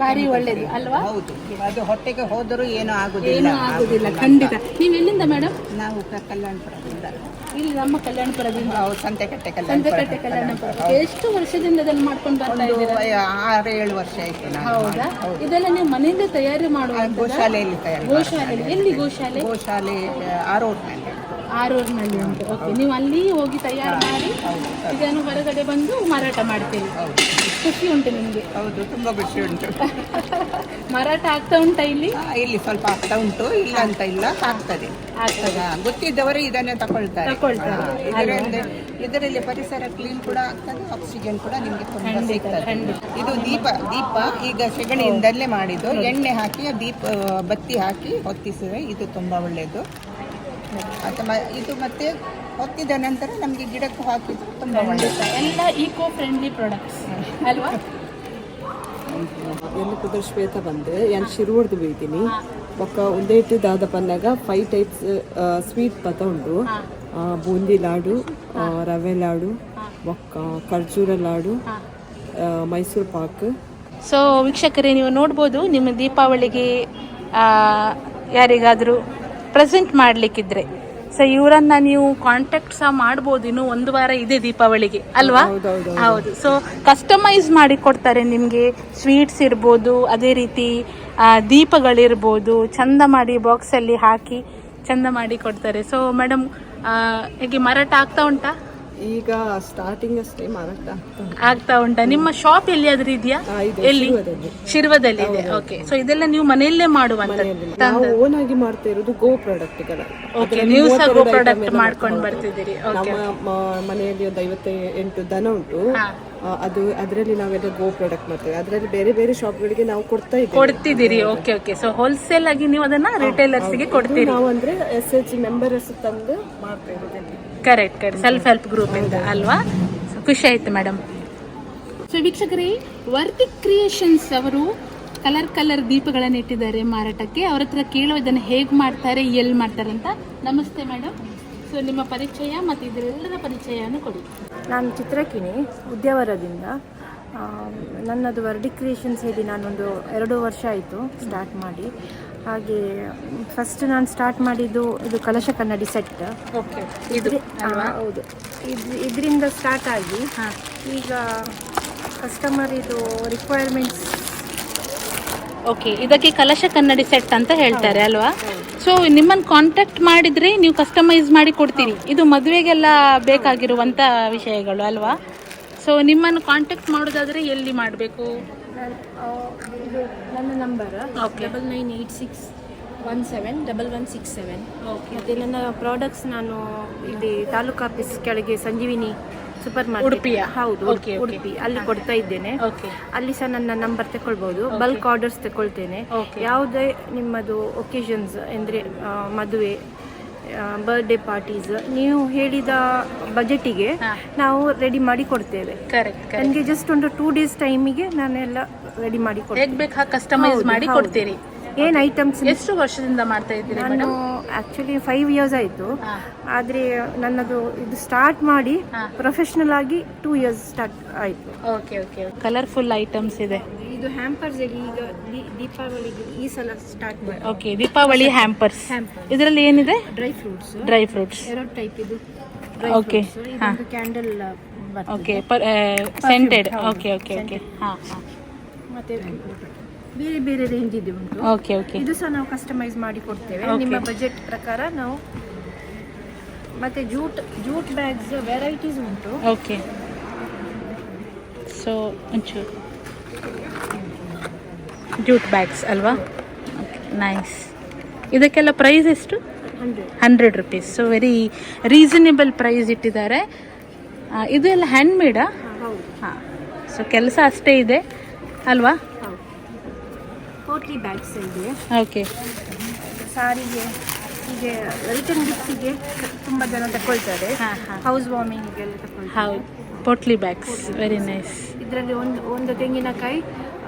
ಭಾರಿ ಒಳ್ಳೇದು ಅಲ್ವಾ? ಹೌದು, ಅದು ಹೊಟ್ಟೆಗೆ ಹೋದರೂ ಏನೂ ಆಗುದಿಲ್ಲ. ಏನೂ ಆಗೋದಿಲ್ಲ, ಖಂಡಿತ. ನೀವು ಎಲ್ಲಿಂದ ಮೇಡಮ್? ನಾವು ಕಲ್ಯಾಣಪುರದಿಂದ. ಇಲ್ಲಿ ನಮ್ಮ ಕಲ್ಯಾಣಪುರದಿಂದ. ಹೌದು, ಸಂತೆಕಟ್ಟೆ ಕಲ್ಯಾಣಪುರ. ಎಷ್ಟು ವರ್ಷದಿಂದ ಅದನ್ನು ಮಾಡ್ಕೊಂಡು ಬರ್ತಾ ಇದ್ದೀರಾ? 6-7 ವರ್ಷ ಆಯ್ತು. ಹೌದಾ? ಇದೆಲ್ಲ ನೀವು ಮನೆಯಿಂದ ತಯಾರಿ ಮಾಡುವ ಗೋಶಾಲೆಯಲ್ಲಿ ತಯಾರಿ. ಗೋಶಾಲೆ ಎಲ್ಲಿ? ಗೋಶಾಲೆ ಆರೂರಿನಲ್ಲಿ ಉಂಟು. ಓಕೆ, ನೀವು ಅಲ್ಲಿ ಹೋಗಿ ತಯಾರು ಮಾಡಿ ಇದನ್ನು ಹೊರಗಡೆ ಬಂದು ಮಾರಾಟ ಮಾಡ್ತೀರಿ. ಖುಷಿ ಉಂಟು ನಿಮಗೆ? ಹೌದು, ತುಂಬಾ ಖುಷಿ ಉಂಟು. ಮಾರಾಟ ಆಗ್ತಾ ಉಂಟಾ ಇಲ್ಲಿ? ಇಲ್ಲಿ ಸ್ವಲ್ಪ ಆಗ್ತಾ ಉಂಟು, ಇಲ್ಲ ಅಂತ ಇಲ್ಲ, ಆಗ್ತದೆ. ಗೊತ್ತಿದ್ದವರು ಇದನ್ನೇ ತಗೊಳ್ತಾರೆ. ಇದರಲ್ಲಿ ಪರಿಸರ ಕ್ಲೀನ್ ಕೂಡ ಆಗ್ತದೆ, ಆಕ್ಸಿಜನ್ ಕೂಡ ನಿಮಗೆ ತುಂಬಾ ಸಿಗ್ತದೆ. ಇದು ದೀಪ ಈಗ ಸೆಗಣಿಯಿಂದಲೇ ಮಾಡಿದ್ದು. ಎಣ್ಣೆ ಹಾಕಿ ಬತ್ತಿ ಹಾಕಿ ಹೊತ್ತಿಸಿದ್ರೆ ಇದು ತುಂಬಾ ಒಳ್ಳೆಯದು. ಅಥವಾ ಇದು ಮತ್ತೆ ಹೊತ್ತಿದ ನಂತರ ನಮಗೆ ಗಿಡಕ್ಕೂ ಹಾಕಿದ್ರು ತುಂಬ ಒಳ್ಳೆಯದು. ಎಲ್ಲ ಈಕೋ ಫ್ರೆಂಡ್ಲಿ ಪ್ರಾಡಕ್ಟ್ಸ್ ಅಲ್ವಾ? ಎಲ್ಲ ಕುದುರೆ ಶ್ವೇತ ಬಂದು ಏನು ಶಿರುವಡ್ದು ಬೀಳ್ತೀನಿ ಒಕ್ಕ ಒಂದೇಟು ದಾದ ಪನ್ನಾಗ 5 ಟೈಪ್ಸ್ ಸ್ವೀಟ್ ಪತ ಉಂಟು. ಬೂಂದಿ ಲಾಡು, ರವೆ ಲಾಡು, ಒಕ್ಕ ಖರ್ಜೂರ ಲಾಡು, ಮೈಸೂರು ಪಾಕ್. ಸೊ ವೀಕ್ಷಕರೇ, ನೀವು ನೋಡ್ಬೋದು, ನಿಮ್ಮ ದೀಪಾವಳಿಗೆ ಯಾರಿಗಾದರೂ ಪ್ರೆಸೆಂಟ್ ಮಾಡಲಿಕ್ಕಿದ್ರೆ ಸೊ ಇವರನ್ನ ನೀವು ಕಾಂಟ್ಯಾಕ್ಟ್ ಸಹ ಮಾಡ್ಬೋದು. ಇನ್ನು 1 ವಾರ ಇದೆ ದೀಪಾವಳಿಗೆ ಅಲ್ವಾ? ಹೌದು. ಸೊ ಕಸ್ಟಮೈಸ್ ಮಾಡಿ ಕೊಡ್ತಾರೆ ನಿಮಗೆ. ಸ್ವೀಟ್ಸ್ ಇರ್ಬೋದು, ಅದೇ ರೀತಿ ದೀಪಗಳಿರ್ಬೋದು, ಚಂದ ಮಾಡಿ ಬಾಕ್ಸಲ್ಲಿ ಹಾಕಿ ಚಂದ ಮಾಡಿ ಕೊಡ್ತಾರೆ. ಸೊ ಮೇಡಮ್, ಹೇಗೆ ಮಾರಾಟ ಆಗ್ತಾ ಉಂಟಾ? ಈಗ ಸ್ಟಾರ್ಟಿಂಗ್ ಅಷ್ಟೇ ಮಾರಾಟ ಆಗ್ತಾ ಉಂಟಾ? ನಿಮ್ಮ ಶಾಪ್ ಎಲ್ಲಿಯಾದ್ರೂ ಇದೆಯಾ? ಎಲ್ಲಿ? ಶಿರ್ವದಲ್ಲಿ ಇದೆ. ಓಕೆ. ಸೊ ಇದೆಲ್ಲ ನೀವು ಮನೆಯಲ್ಲೇ ಮಾಡುವಂತದ್ದು? ನಾವು ಓನ್ ಆಗಿ ಮಾಡ್ತಾ ಇರೋದು ಗೋ ಪ್ರಾಡಕ್ಟ್ಗಳ. ಓಕೆ, ನೀವು ಸಹ ಗೋ ಪ್ರಾಡಕ್ಟ್ ಮಾಡ್ಕೊಂಡು ಬರ್ತಿದ್ದೀರಿ. ನಮ್ಮ ಮನೆಯಲ್ಲಿ ಒಂದು 58 ದನ ಉಂಟು. ಅದರಲ್ಲಿ ನಾವೆಲ್ಲ ಗೋ ಪ್ರಾಡಕ್ಟ್ ಮಾಡ್ತೇವೆ. ಅದರಲ್ಲಿ ಬೇರೆ ಬೇರೆ ಶಾಪ್ಗಳಿಗೆ ನಾವು ಕೊಡ್ತಿದ್ದೀರಿ. Okay okay. ಸೊ ಹೋಲ್ಸೇಲ್ ಆಗಿ ನೀವು ಅದನ್ನ ರಿಟೇಲರ್ಸ್ಗೆ ಕೊಡ್ತೀರಿ? ನಾವು ಅಂದ್ರೆ SHG ಮೆಂಬರ್ಸ್ ತಂದು ಮಾಡ್ತಾ ಇರೋದು. ಕರೆಕ್ಟ್. ಸೆಲ್ಫ್ ಹೆಲ್ಪ್ ಗ್ರೂಪ್ ಇಂದ ಅಲ್ವಾ? ಖುಷಿ ಆಯ್ತು ಮೇಡಮ್. ಸೊ ವೀಕ್ಷಕರೇ, ವರ್ತಿಕ್ ಕ್ರಿಯೇಷನ್ಸ್ ಅವರು ಕಲರ್ ದೀಪಗಳನ್ನು ಇಟ್ಟಿದ್ದಾರೆ ಮಾರಾಟಕ್ಕೆ. ಅವ್ರ ಹತ್ರ ಕೇಳೋ ಇದನ್ನು ಹೇಗೆ ಮಾಡ್ತಾರೆ, ಎಲ್ಲಿ ಮಾಡ್ತಾರೆ ಅಂತ. ನಮಸ್ತೆ ಮೇಡಮ್. ಸೊ ನಿಮ್ಮ ಪರಿಚಯ ಮತ್ತು ಇದರೆಲ್ಲರ ಪರಿಚಯವನ್ನು ಕೊಡಿ. ನಾನು ಚಿತ್ರಕಿಣಿ, ಉದ್ಯಾವರದಿಂದ. ನನ್ನದು ವರ್ಡಿಕ್ ಕ್ರಿಯೇಷನ್ಸ್ ಹೇಳಿ ನಾನೊಂದು 2 ವರ್ಷ ಆಯಿತು ಸ್ಟಾರ್ಟ್ ಮಾಡಿ. ಹಾಗೆ ಫಸ್ಟ್ ನಾನು ಸ್ಟಾರ್ಟ್ ಮಾಡಿದ್ದು ಇದು ಕಲಶ ಕನ್ನಡಿ ಸೆಟ್. ಓಕೆ, ಹೌದು. ಇದರಿಂದ ಸ್ಟಾರ್ಟ್ ಆಗಿ ಈಗ ಕಸ್ಟಮರ್ ಇದು ರಿಕ್ವೈರ್ಮೆಂಟ್ಸ್. ಓಕೆ, ಇದಕ್ಕೆ ಕಲಶ ಕನ್ನಡಿ ಸೆಟ್ ಅಂತ ಹೇಳ್ತಾರೆ ಅಲ್ವಾ? ಸೊ ನಿಮ್ಮನ್ನು ಕಾಂಟ್ಯಾಕ್ಟ್ ಮಾಡಿದರೆ ನೀವು ಕಸ್ಟಮೈಸ್ ಮಾಡಿ ಕೊಡ್ತೀರಿ. ಇದು ಮದುವೆಗೆಲ್ಲ ಬೇಕಾಗಿರುವಂಥ ವಿಷಯಗಳು ಅಲ್ವಾ? ಸೊ ನಿಮ್ಮನ್ನು ಕಾಂಟ್ಯಾಕ್ಟ್ ಮಾಡೋದಾದರೆ ಎಲ್ಲಿ ಮಾಡಬೇಕು? ಇದು ನನ್ನ ನಂಬರ್. ಓಕೆ. 9986171167. ಓಕೆ. ಮತ್ತು ನನ್ನ ಪ್ರಾಡಕ್ಟ್ಸ್ ನಾನು ಇಲ್ಲಿ ತಾಲೂಕು ಆಫೀಸ್ ಕೆಳಗೆ ಸಂಜೀವಿನಿ ಸೂಪರ್ ಮಾರ್ಕೆಟ್, ಉಡುಪಿಯ? ಹೌದು, ಉಡುಪಿ, ಅಲ್ಲಿ ಕೊಡ್ತಾ ಇದ್ದೇನೆ. ಅಲ್ಲಿ ಸಹ ನನ್ನ ನಂಬರ್ ತಗೊಳ್ಬೋದು. ಬಲ್ಕ್ ಆರ್ಡರ್ಸ್ ತಗೊಳ್ತೇನೆ. ಯಾವುದೇ ನಿಮ್ಮದು ಒಕೇಶನ್ಸ್ ಅಂದರೆ ಮದುವೆ, ಬರ್ಡೇ ಪಾರ್ಟೀಸ್, ನೀವು ಹೇಳಿದ ಬಜೆಟಿಗೆ ನಾವು ರೆಡಿ ಮಾಡಿ ಕೊಡ್ತೇವೆ. ನನಗೆ ಜಸ್ಟ್ ಒಂದು 2 days ಟೈಮಿಗೆ ನಾನೆಲ್ಲ ರೆಡಿ ಮಾಡಿ ಕೊಡ್ತೇನೆ. ಕಸ್ಟಮೈಸ್ ಮಾಡಿ ಕೊಡ್ತೀರಿ. ಏನು ಐಟಮ್ಸ್? ಎಷ್ಟು ವರ್ಷದಿಂದ ಮಾಡ್ತಾ ಇದ್ದೀರಿ? ನಾನು ಆ್ಯಕ್ಚುಲಿ 5 years ಆಯಿತು. ಆದರೆ ನನ್ನದು ಇದು ಸ್ಟಾರ್ಟ್ ಮಾಡಿ ಪ್ರೊಫೆಷ್ನಲ್ ಆಗಿ 2 years ಸ್ಟಾರ್ಟ್ ಆಯಿತು. Okay okay. ಕಲರ್ಫುಲ್ ಐಟಮ್ಸ್ ಇದೆ. ಇದು ಹ್ಯಾಂಪರ್ಸ್ ಈಗ ದೀಪಾವಳಿಗೆ ಈ ಸಲ ಸ್ಟಾರ್ಟ್ ಮಾಡಿ. Okay, Deepavali hampers. ಇದರಲ್ಲಿ ಏನಿದೆ? Dry fruits 2 type. ಇದು okay, candle. Okay, scented. Okay okay okay. ಹಾಂ ಹಾಂ. ಮತ್ತೆ ಬೇರೆ ಬೇರೆ ರೇಂಜ್ ಇದೆ ಉಂಟು. Okay okay. ಇದು ಸಹ ನಾವು ಕಸ್ಟಮೈಸ್ ಮಾಡಿ ಕೊಡ್ತೇವೆ ನಿಮ್ಮ ಬಜೆಟ್ ಪ್ರಕಾರ ನಾವು. ಮತ್ತೆ ಜೂಟ್ ಬ್ಯಾಗ್ಸ್ ವೆರೈಟೀಸ್ ಉಂಟು. ಓಕೆ. ಸೊ ಒಂಚೂರು ಜೂಟ್ ಬ್ಯಾಗ್ಸ್ ಅಲ್ವಾ? Okay, nice. ಇದಕ್ಕೆಲ್ಲ ಪ್ರೈಸ್ ಎಷ್ಟು? 100 rupees. So very reasonable price ಇಟ್ಟಿದ್ದಾರೆ. ಇದು ಎಲ್ಲ ಹ್ಯಾಂಡ್ ಮೇಡಾ? ಹಾಂ. ಸೊ ಕೆಲಸ ಅಷ್ಟೇ ಇದೆ ಅಲ್ವಾ? ಪೋಟ್ಲಿ ಬ್ಯಾಗ್ಸ್ ಇದೆ. ಓಕೆ. ಸಾರಿಗೆ, ಹೀಗೆ ರಿಟರ್ನ್ ಗಿಫ್ಟಿಗೆ ತುಂಬ ಜನ ತಗೊಳ್ತಾರೆ. ಹೌಸ್ ವಾರ್ಮಿಂಗಿಗೆಲ್ಲ ತಗೊಳ್ತಾರೆ. ಹೌದು, ಪೋಟ್ಲಿ ಬ್ಯಾಗ್ಸ್ ವೆರಿ ನೈಸ್. ಇದರಲ್ಲಿ ಒಂದು ತೆಂಗಿನಕಾಯಿ,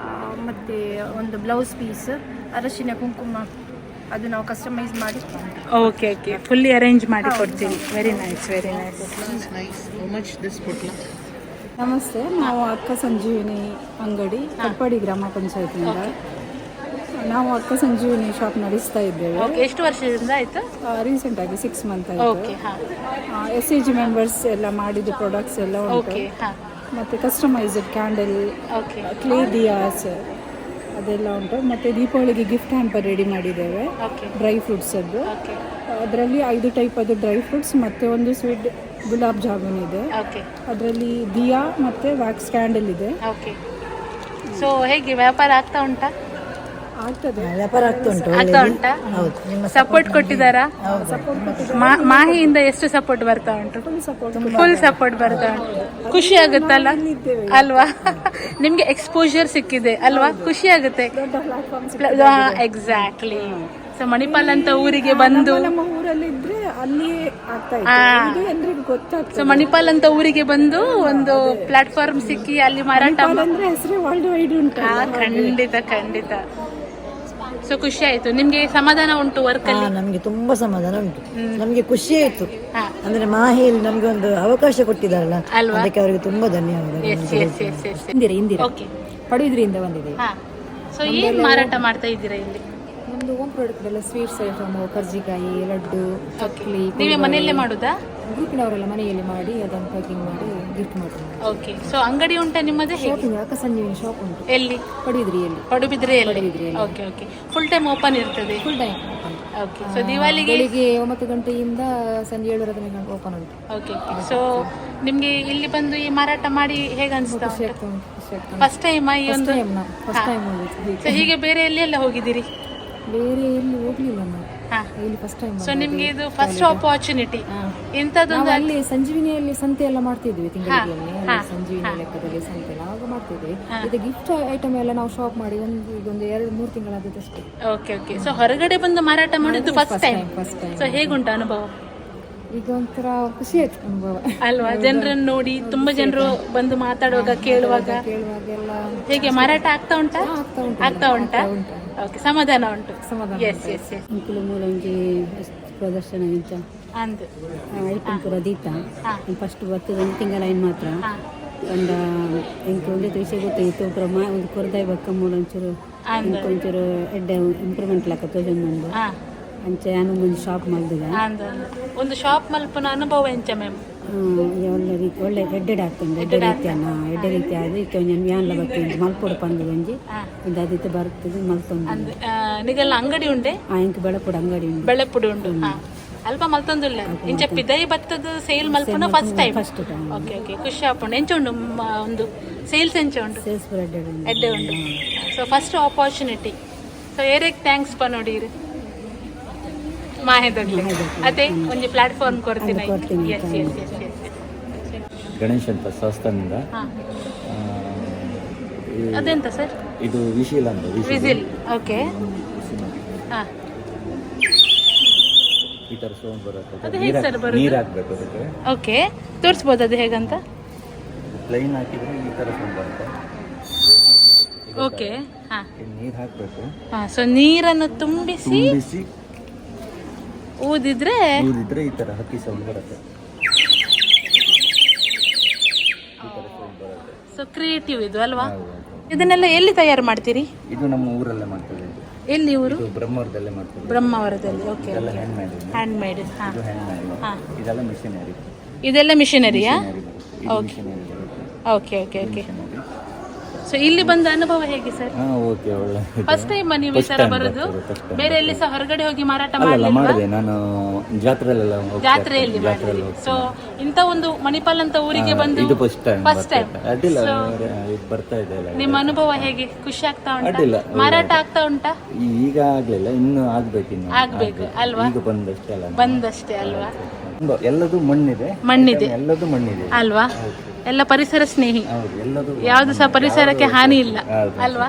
ಮತ್ತು ಒಂದು ಬ್ಲೌಸ್ ಪೀಸ್, ಅರಶಿನ ಕುಂಕುಮ ಅದು ನಾವು ಕಸ್ಟಮೈಸ್ ಮಾಡಿ ಓಕೆ ಓಕೆ, ಫುಲ್ಲಿ ಅರೇಂಜ್ ಮಾಡಿ ಕೊಡ್ತೀವಿ. Very nice, very nice. ನಮಸ್ತೆ, ನಾವು ಅಕ್ಕ ಸಂಜೀವಿನಿ ಅಂಗಡಿ ಕಟ್ಪಾಡಿ ಗ್ರಾಮ ಪಂಚಾಯತಿಯಿಂದ. ನಾವು ಅಕ್ಕ ಸಂಜೀವಿನಿ ಶಾಪ್ ನಡೆಸ್ತಾ ಇದ್ದೇವೆ. ಓಕೆ, ಎಷ್ಟು ವರ್ಷದಿಂದ ಆಯಿತು? ರೀಸೆಂಟಾಗಿ 6 ಮಂತ್ ಓಕೆ, ಆಯಿತು. ಹಾಂ, SAG ಮೆಂಬರ್ಸ್ ಎಲ್ಲ ಮಾಡಿದ ಪ್ರಾಡಕ್ಟ್ಸ್ ಎಲ್ಲ ಉಂಟು. ಓಕೆ, ಹಾಂ, ಮತ್ತು customised candle, okay, clay Diya's ಅದೆಲ್ಲ ಉಂಟು. ಮತ್ತು ದೀಪಾವಳಿಗೆ ಗಿಫ್ಟ್ ಹ್ಯಾಂಪರ್ ರೆಡಿ ಮಾಡಿದ್ದೇವೆ, ಓಕೆ, ಡ್ರೈ ಫ್ರೂಟ್ಸದ್ದು. ಓಕೆ, ಅದರಲ್ಲಿ 5 ಟೈಪದ್ದು ಡ್ರೈ ಫ್ರೂಟ್ಸ್ ಮತ್ತು ಒಂದು ಸ್ವೀಟ್ ಗುಲಾಬ್ ಜಾಮೂನ್ ಇದೆ. ಓಕೆ, ಅದರಲ್ಲಿ ದಿಯಾ ಮತ್ತು ವ್ಯಾಕ್ಸ್ ಕ್ಯಾಂಡಲ್ ಇದೆ. ಓಕೆ. ಸೊ ಹೇಗೆ ವ್ಯಾಪಾರ ಆಗ್ತಾ ಉಂಟಾ? ಆಗ್ತದೆ, ವ್ಯಾಪಾರ ಆಗ್ತಾ ಉಂಟಾ? ಸಪೋರ್ಟ್ ಕೊಟ್ಟಿದ್ದಾರಾ? ಮಾಹಿಯಿಂದ ಎಷ್ಟು ಸಪೋರ್ಟ್ ಬರ್ತಾ ಉಂಟು? ಫುಲ್ ಸಪೋರ್ಟ್ ಬರ್ತಾ ಉಂಟು. ಖುಷಿ ಆಗುತ್ತಲ್ಲ ಅಲ್ವಾ? ನಿಮ್ಗೆ ಎಕ್ಸ್ಪೋಜರ್ ಸಿಕ್ಕಿದೆ ಅಲ್ವಾ? ಖುಷಿ ಆಗುತ್ತೆ. ಎಕ್ಸಾಕ್ಟ್ಲಿ. ಸೊ ಮಣಿಪಾಲ್ ಅಂತ ಊರಿಗೆ ಬಂದು ನಮ್ಮ ಊರಲ್ಲಿ ಇದ್ರೆ ಅಲ್ಲಿ ಆಗ್ತಾ ಇದೆ, ಎಲ್ರಿಗೂ ಗೊತ್ತಾಗ್ತದೆ. ಸೊ ಮಣಿಪಾಲ್ ಅಂತ ಊರಿಗೆ ಬಂದು ಒಂದು ಪ್ಲಾಟ್ಫಾರ್ಮ್ ಸಿಕ್ಕಿ ಅಲ್ಲಿ ಮಾರಾಟ ಅಂದ್ರೆ ಹೆಸರು ವರ್ಲ್ಡ್ ವೈಡ್ ಉಂಟು. ಖಂಡಿತ ಖಂಡಿತ. ಸೊ ಖುಷಿ ಆಯ್ತು, ನಿಮ್ಗೆ ಸಮಾಧಾನ ಉಂಟು ವರ್ಕ್ ಅಲ್ಲಿ? ನಮಗೆ ತುಂಬಾ ಸಮಾಧಾನ ಉಂಟು, ನಮಗೆ ಖುಷಿ ಆಯ್ತು. ಅಂದ್ರೆ ಮಾಹಿಲ್ ನಮ್ಗೆ ಒಂದು ಅವಕಾಶ ಕೊಟ್ಟಿದ್ದಾರಲ್ಲ, ಅದಕ್ಕೆ ಅವರಿಗೆ ತುಂಬಾ ಧನ್ಯವಾದ. ಓಕೆ, ಪಡುಬಿದ್ರಿಯಿಂದ ಬಂದಿದೆ. ಸೊ ಏನ್ ಮಾರಾಟ ಮಾಡ್ತಾ ಇದ್ದೀರಾ ಇಲ್ಲಿ? ನಮ್ದು ಹೋಮ್ ಪ್ರಾಡಕ್ಟ್ ಎಲ್ಲ ಸ್ವೀಟ್ಸ್ ಐಟಮ್, ಕರ್ಜಿಕಾಯಿ, ಲಡ್ಡು, ಚಕ್ಲಿ. ನೀವೇ ಮನೆಯಲ್ಲೇ ಮಾಡುದಾ? ಗ್ರೂಪಿನವರೆಲ್ಲ ಮನೆಯಲ್ಲಿ ಮಾಡಿ ಅದನ್ನು ಪ್ಯಾಕಿಂಗ್ ಮಾಡಿ ಗಿಫ್ಟ್ ಮಾಡ್ತಾರೆ. ಓಕೆ. ಸೊ ಅಂಗಡಿ ಉಂಟಾ ನಿಮ್ಮದೇ? ಶಾಪಿಂಗ್ ಅಕ್ಕ ಸಂಜೀವಿನಿ ಶಾಪ್ ಉಂಟು. ಎಲ್ಲಿ? ಪಡುಬಿದ್ರಿಯಲ್ಲಿ. ಪಡುಬಿದ್ರಿಯಲ್ಲಿ. Okay okay. Full time open ಇರ್ತದೆ? Full time. ಓಕೆ. ಸೊ ದಿವಾಲಿಗೆ ಬೆಳಿಗ್ಗೆ 9 ಗಂಟೆಯಿಂದ ಸಂಜೆ 7:30 ಗಂಟೆ ಓಪನ್ ಉಂಟು. ಓಕೆ. ಸೊ ನಿಮ್ಗೆ ಇಲ್ಲಿ ಬಂದು ಈ ಮಾರಾಟ ಮಾಡಿ ಹೇಗೆ ಅನಿಸ್ತಾ? ಫಸ್ಟ್ ಟೈಮ್ ಈ ಒಂದು? ಫಸ್ಟ್ ಟೈಮ್ ಹೋಗಿದ್ವಿ. ಸೊ ಹೀಗೆ ಬೇರೆ ಎಲ್ಲೆಲ್ಲ ಹೋಗಿದ್ದೀರಿ? ಬೇರೆ ಎಲ್ಲಿ ಹೋಗ್ಲಿಲ್ಲ ನಾವು, ಇಲ್ಲಿ ಫಸ್ಟ್ ಟೈಮ್. ಸೊ ನಿಮ್ಗೆ ಇದು ಫಸ್ಟ್ ಆಪರ್ಚುನಿಟಿ ಇಂಥದ್ದೊಂದು? ಅಲ್ಲಿ ಸಂಜೀವಿನಿಯಲ್ಲಿ ಸಂತೆ ಎಲ್ಲ ಮಾಡ್ತಿದ್ವಿ, ತಿಂಗಳಿಗೆ ಸಂಜೀವಿನಿ ಲೆಕ್ಕದಲ್ಲಿ ಸಂತೆ ಎಲ್ಲ ಆಗ ಮಾಡ್ತಿದ್ವಿ. ಇದು ಗಿಫ್ಟ್ ಐಟಮ್ ಎಲ್ಲ ನಾವು ಶಾಪ್ ಮಾಡಿ ಒಂದು 2-3 ತಿಂಗಳಾಗುತ್ತೆ ಅಷ್ಟೇ. Okay okay. ಸೊ ಹೊರಗಡೆ ಬಂದು ಮಾರಾಟ ಮಾಡಿದ್ದು ಫಸ್ಟ್ ಟೈಮ್. ಸೊ ಹೇಗುಂಟು ಅನುಭವ? ಈಗ ಒಂಥರ ಖುಷಿ ಆಯ್ತು ಅನುಭವ ಅಲ್ವಾ? ಜನರನ್ನು ನೋಡಿ, ತುಂಬಾ ಜನರು ಬಂದು ಮಾತಾಡುವಾಗ ಕೇಳುವಾಗ ಎಲ್ಲ ಹೇಗೆ ಮಾರಾಟ ಆಗ್ತಾ ಉಂಟಾ? ಆಗ್ತಾ ಉಂಟಾ? ಓಕೆ, ಸಮಾಧಾನ ಉಂಟು. Yes yes yes. ಇಂಕುಲು ಮೂಲೊಂಜಿ ಪ್ರದರ್ಶನ ಇಂಚ ಅಂದು ಐಟಮ್ ಪೂರ ದೀತ ಫಸ್ಟ್ ಬರ್ತದೆ 1 ತಿಂಗಳ ಐನ್ ಮಾತ್ರ ಅಂಡ ಇಂಕ ಒಂದೇ ವಿಷಯ ಗೊತ್ತಾಯಿತು. ಪೂರ ಒಂದು ಕೊರದಾಯಿ ಬಕ್ಕ ಮೂಲ ಒಂಚೂರು ಒಂಚೂರು ಎಡ್ಡೆ ಇಂಪ್ರೂವ್ಮೆಂಟ್ ಲೆಕ್ಕ ತೋಜೊಂದು ಅಂಚೆ ನಾನು ಒಂದು ಶಾಪ್ ಮಾಡಿದೆ. ಒಂದು ಶಾಪ್ ಮಲ್ಪನ ಅನುಭವ ಎಂಚ ಮ್ಯಾಮ್? ಒಳ್ಳೆ ರೀತಿ ಒಳ್ಳೆ ಎಡ್ಡೆ ಆಗ್ತದೆ. ಎಡ್ಡೆ ರೀತಿ ಆದ್ರೆ ಈಗ ನಾನು ವ್ಯಾನ್ಲ ಬರ್ತೇನೆ ಮಲ್ಪೋಡು ಪಂದು ಒಂಜಿ ಒಂದು ಅದಕ್ಕೆ ಬರ್ತದೆ ಮಲ್ತೊಂದು. ನಿಗಲ್ಲ ಅಂಗಡಿ ಉಂಡೆ? ಇಂಕ ಬೆಳಪುಡು ಅಂಗಡಿ ಉಂಟು. ಬೆಳಪುಡು ಉಂಟು. ಅಲ್ಪ ಮಲ್ತೊಂದುಲ್ಲ ಇಂಚ ಪಿದೈ ಬತ್ತದ ಸೇಲ್ ಮಲ್ಪನ ಫಸ್ಟ್ ಟೈಮ್. Okay okay. ಖುಷಿ ಆಪುಂಡು. ಎಂಚ ಉಂಡು ಒಂದು ಸೇಲ್ಸ್ ಎಂಚ ಉಂಡು? ಸೇಲ್ಸ್ ಪೂರ ಎಡ್ಡೆ ಉಂಡು. So first opportunity. ಸೊ ಏರೆಗ್ ಥ್ಯಾಂಕ್ಸ್ ಪ ನೋಡಿರಿ ಮಾಹೆದಗ್ಲಿ ಅದೇ ಒಂದು ಪ್ಲಾಟ್ಫಾರ್ಮ್ ಕೊಡ್ತೀನಿ. Yes yes yes yes. Ganesh ಅಂತ ಸಂಸ್ಥಾನದಿಂದ. ಅದೆಂತ ಸರ್? ಇದು ವಿಶಿಲ್ ಅಂತ. ವಿಸಿಲ್. ಓಕೆ. ಹಾಂ, ಈ ಥರ ಸೌಂಡ್ ಬರುತ್ತೆ. ಅದು ಹೇಗೆ ಸರ್ ಬರುತ್ತೆ? ನೀರು ಹಾಕಬೇಕು ಅದಕ್ಕೆ. ಓಕೆ, ತೋರಿಸ್ಬೋದು ಅದು ಹೇಗಂತ? ಪ್ಲೈನ್ ಹಾಕಿದ್ರೆ ಈ ಥರ ಸೌಂಡ್ ಬರುತ್ತೆ. ಓಕೆ. ಹಾಂ, ನೀರು ಹಾಕಬೇಕು. ಹಾಂ. ಸೊ ನೀರನ್ನು ತುಂಬಿಸಿ ಊದಿದ್ರೆ ಈ ಥರ ಹಕ್ಕಿ ಸೌಂಡ್ ಬರುತ್ತೆ. ಸೊ ಕ್ರಿಯೇಟಿವ್ ಇದು ಅಲ್ವಾ? ಇದನ್ನೆಲ್ಲ ಎಲ್ಲಿ ತಯಾರು ಮಾಡ್ತೀರಿ? ಇದು ನಮ್ಮ ಊರಲ್ಲೇ ಮಾಡ್ತೇವೆ. ಎಲ್ಲಿ ಊರು? ಬ್ರಹ್ಮಾವರದಲ್ಲೇ ಮಾಡ್ತೇವೆ. ಬ್ರಹ್ಮಾವರದಲ್ಲಿ. ಓಕೆ. ಇದೆಲ್ಲ ಹ್ಯಾಂಡ್ ಮೇಡ್. Hand made. ಹಾಂ, ಇದೆಲ್ಲ ಮಿಷನರಿ. ಇದೆಲ್ಲ ಮಿಷನರಿಯಾ? Okay okay okay okay. So ಇಲ್ಲಿ ಬಂದ ಅನುಭವ ಹೇಗೆ ಸರ್? ಓಕೆ, ಒಳ್ಳೆ. ಫಸ್ಟ್ ಟೈಮ್ ನೀವು ಈ ತರ ಬರೋದು? ಬೇರೆ ಎಲ್ಲಿ ಸಹ ಹೊರಗಡೆ ಹೋಗಿ ಮಾರಾಟ ಮಾಡಿದೆ ನಾನು ಜಾತ್ರೆಯಲ್ಲಿ ಮಾಡಿದ್ರಿ. ಸೊ ಇಂಥ ಒಂದು ಮಣಿಪಾಲ್ ಅಂತ ಊರಿಗೆ ಬಂದು ಫಸ್ಟ್ ಟೈಮ್ ಬರ್ತಾ ಇದೆ. ನಿಮ್ಮ ಅನುಭವ ಹೇಗೆ? ಖುಷಿ ಆಗ್ತಾ ಉಂಟಾ? ಮಾರಾಟ ಆಗ್ತಾ ಉಂಟಾ? ಈಗ ಆಗ್ಲಿಲ್ಲ, ಇನ್ನು ಆಗ್ಬೇಕು ಅಲ್ವಾ? ಈಗ ಬಂದಷ್ಟೇ ಅಲ್ವಾ? ಎಲ್ಲದೂ ಮಣ್ಣಿದೆ ಎಲ್ಲದೂ ಮಣ್ಣಿದೆ ಅಲ್ವಾ? ಎಲ್ಲ ಪರಿಸರ ಸ್ನೇಹಿ, ಯಾವುದು ಸಹ ಪರಿಸರಕ್ಕೆ ಹಾನಿ ಇಲ್ಲ ಅಲ್ವಾ?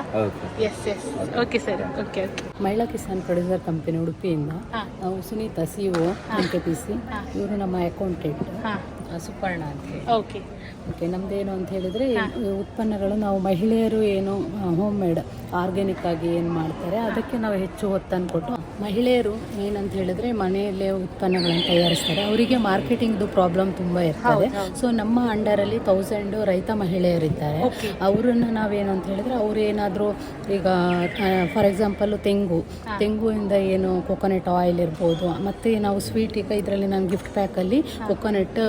Yes yes. Okay sir. Okay okay. ಮಹಿಳಾ ಕಿಸಾನ್ ಪ್ರೊಡ್ಯೂಸರ್ ಕಂಪನಿ ಉಡುಪಿಯಿಂದ ನಾವು ಸುನೀತಾ CEO NKPC, ಇವರು ನಮ್ಮ ಅಕೌಂಟೆಂಟ್. ಸುಪರ್ಣ ಅಂತ ಹೇಳಿ. ಓಕೆ ಓಕೆ, ನಮ್ಮದೇನು ಅಂತ ಹೇಳಿದರೆ ಉತ್ಪನ್ನಗಳು ನಾವು ಮಹಿಳೆಯರು ಏನು ಹೋಮ್ ಮೇಡ್ ಆರ್ಗ್ಯಾನಿಕ್ ಆಗಿ ಏನು ಮಾಡ್ತಾರೆ ಅದಕ್ಕೆ ನಾವು ಹೆಚ್ಚು ಒತ್ತನ್ನು ಕೊಟ್ಟು, ಮಹಿಳೆಯರು ಏನಂತ ಹೇಳಿದ್ರೆ ಮನೆಯಲ್ಲೇ ಉತ್ಪನ್ನಗಳನ್ನು ತಯಾರಿಸ್ತಾರೆ, ಅವರಿಗೆ ಮಾರ್ಕೆಟಿಂಗ್ದು ಪ್ರಾಬ್ಲಮ್ ತುಂಬ ಇರ್ತದೆ. ಸೊ ನಮ್ಮ ಅಂಡರಲ್ಲಿ 1000 ರೈತ ಮಹಿಳೆಯರಿದ್ದಾರೆ. ಅವರನ್ನು ನಾವೇನಂತ ಹೇಳಿದ್ರೆ ಅವ್ರು ಏನಾದರೂ ಈಗ ಫಾರ್ ಎಕ್ಸಾಂಪಲ್ ತೆಂಗುವಿಂದ ಏನು ಕೊಕೊನಟ್ ಆಯಿಲ್ ಇರ್ಬೋದು, ಮತ್ತು ನಾವು ಸ್ವೀಟ್ ಈಗ ಇದರಲ್ಲಿ ನಾನು ಗಿಫ್ಟ್ ಪ್ಯಾಕಲ್ಲಿ ಕೊಕೊನಟ್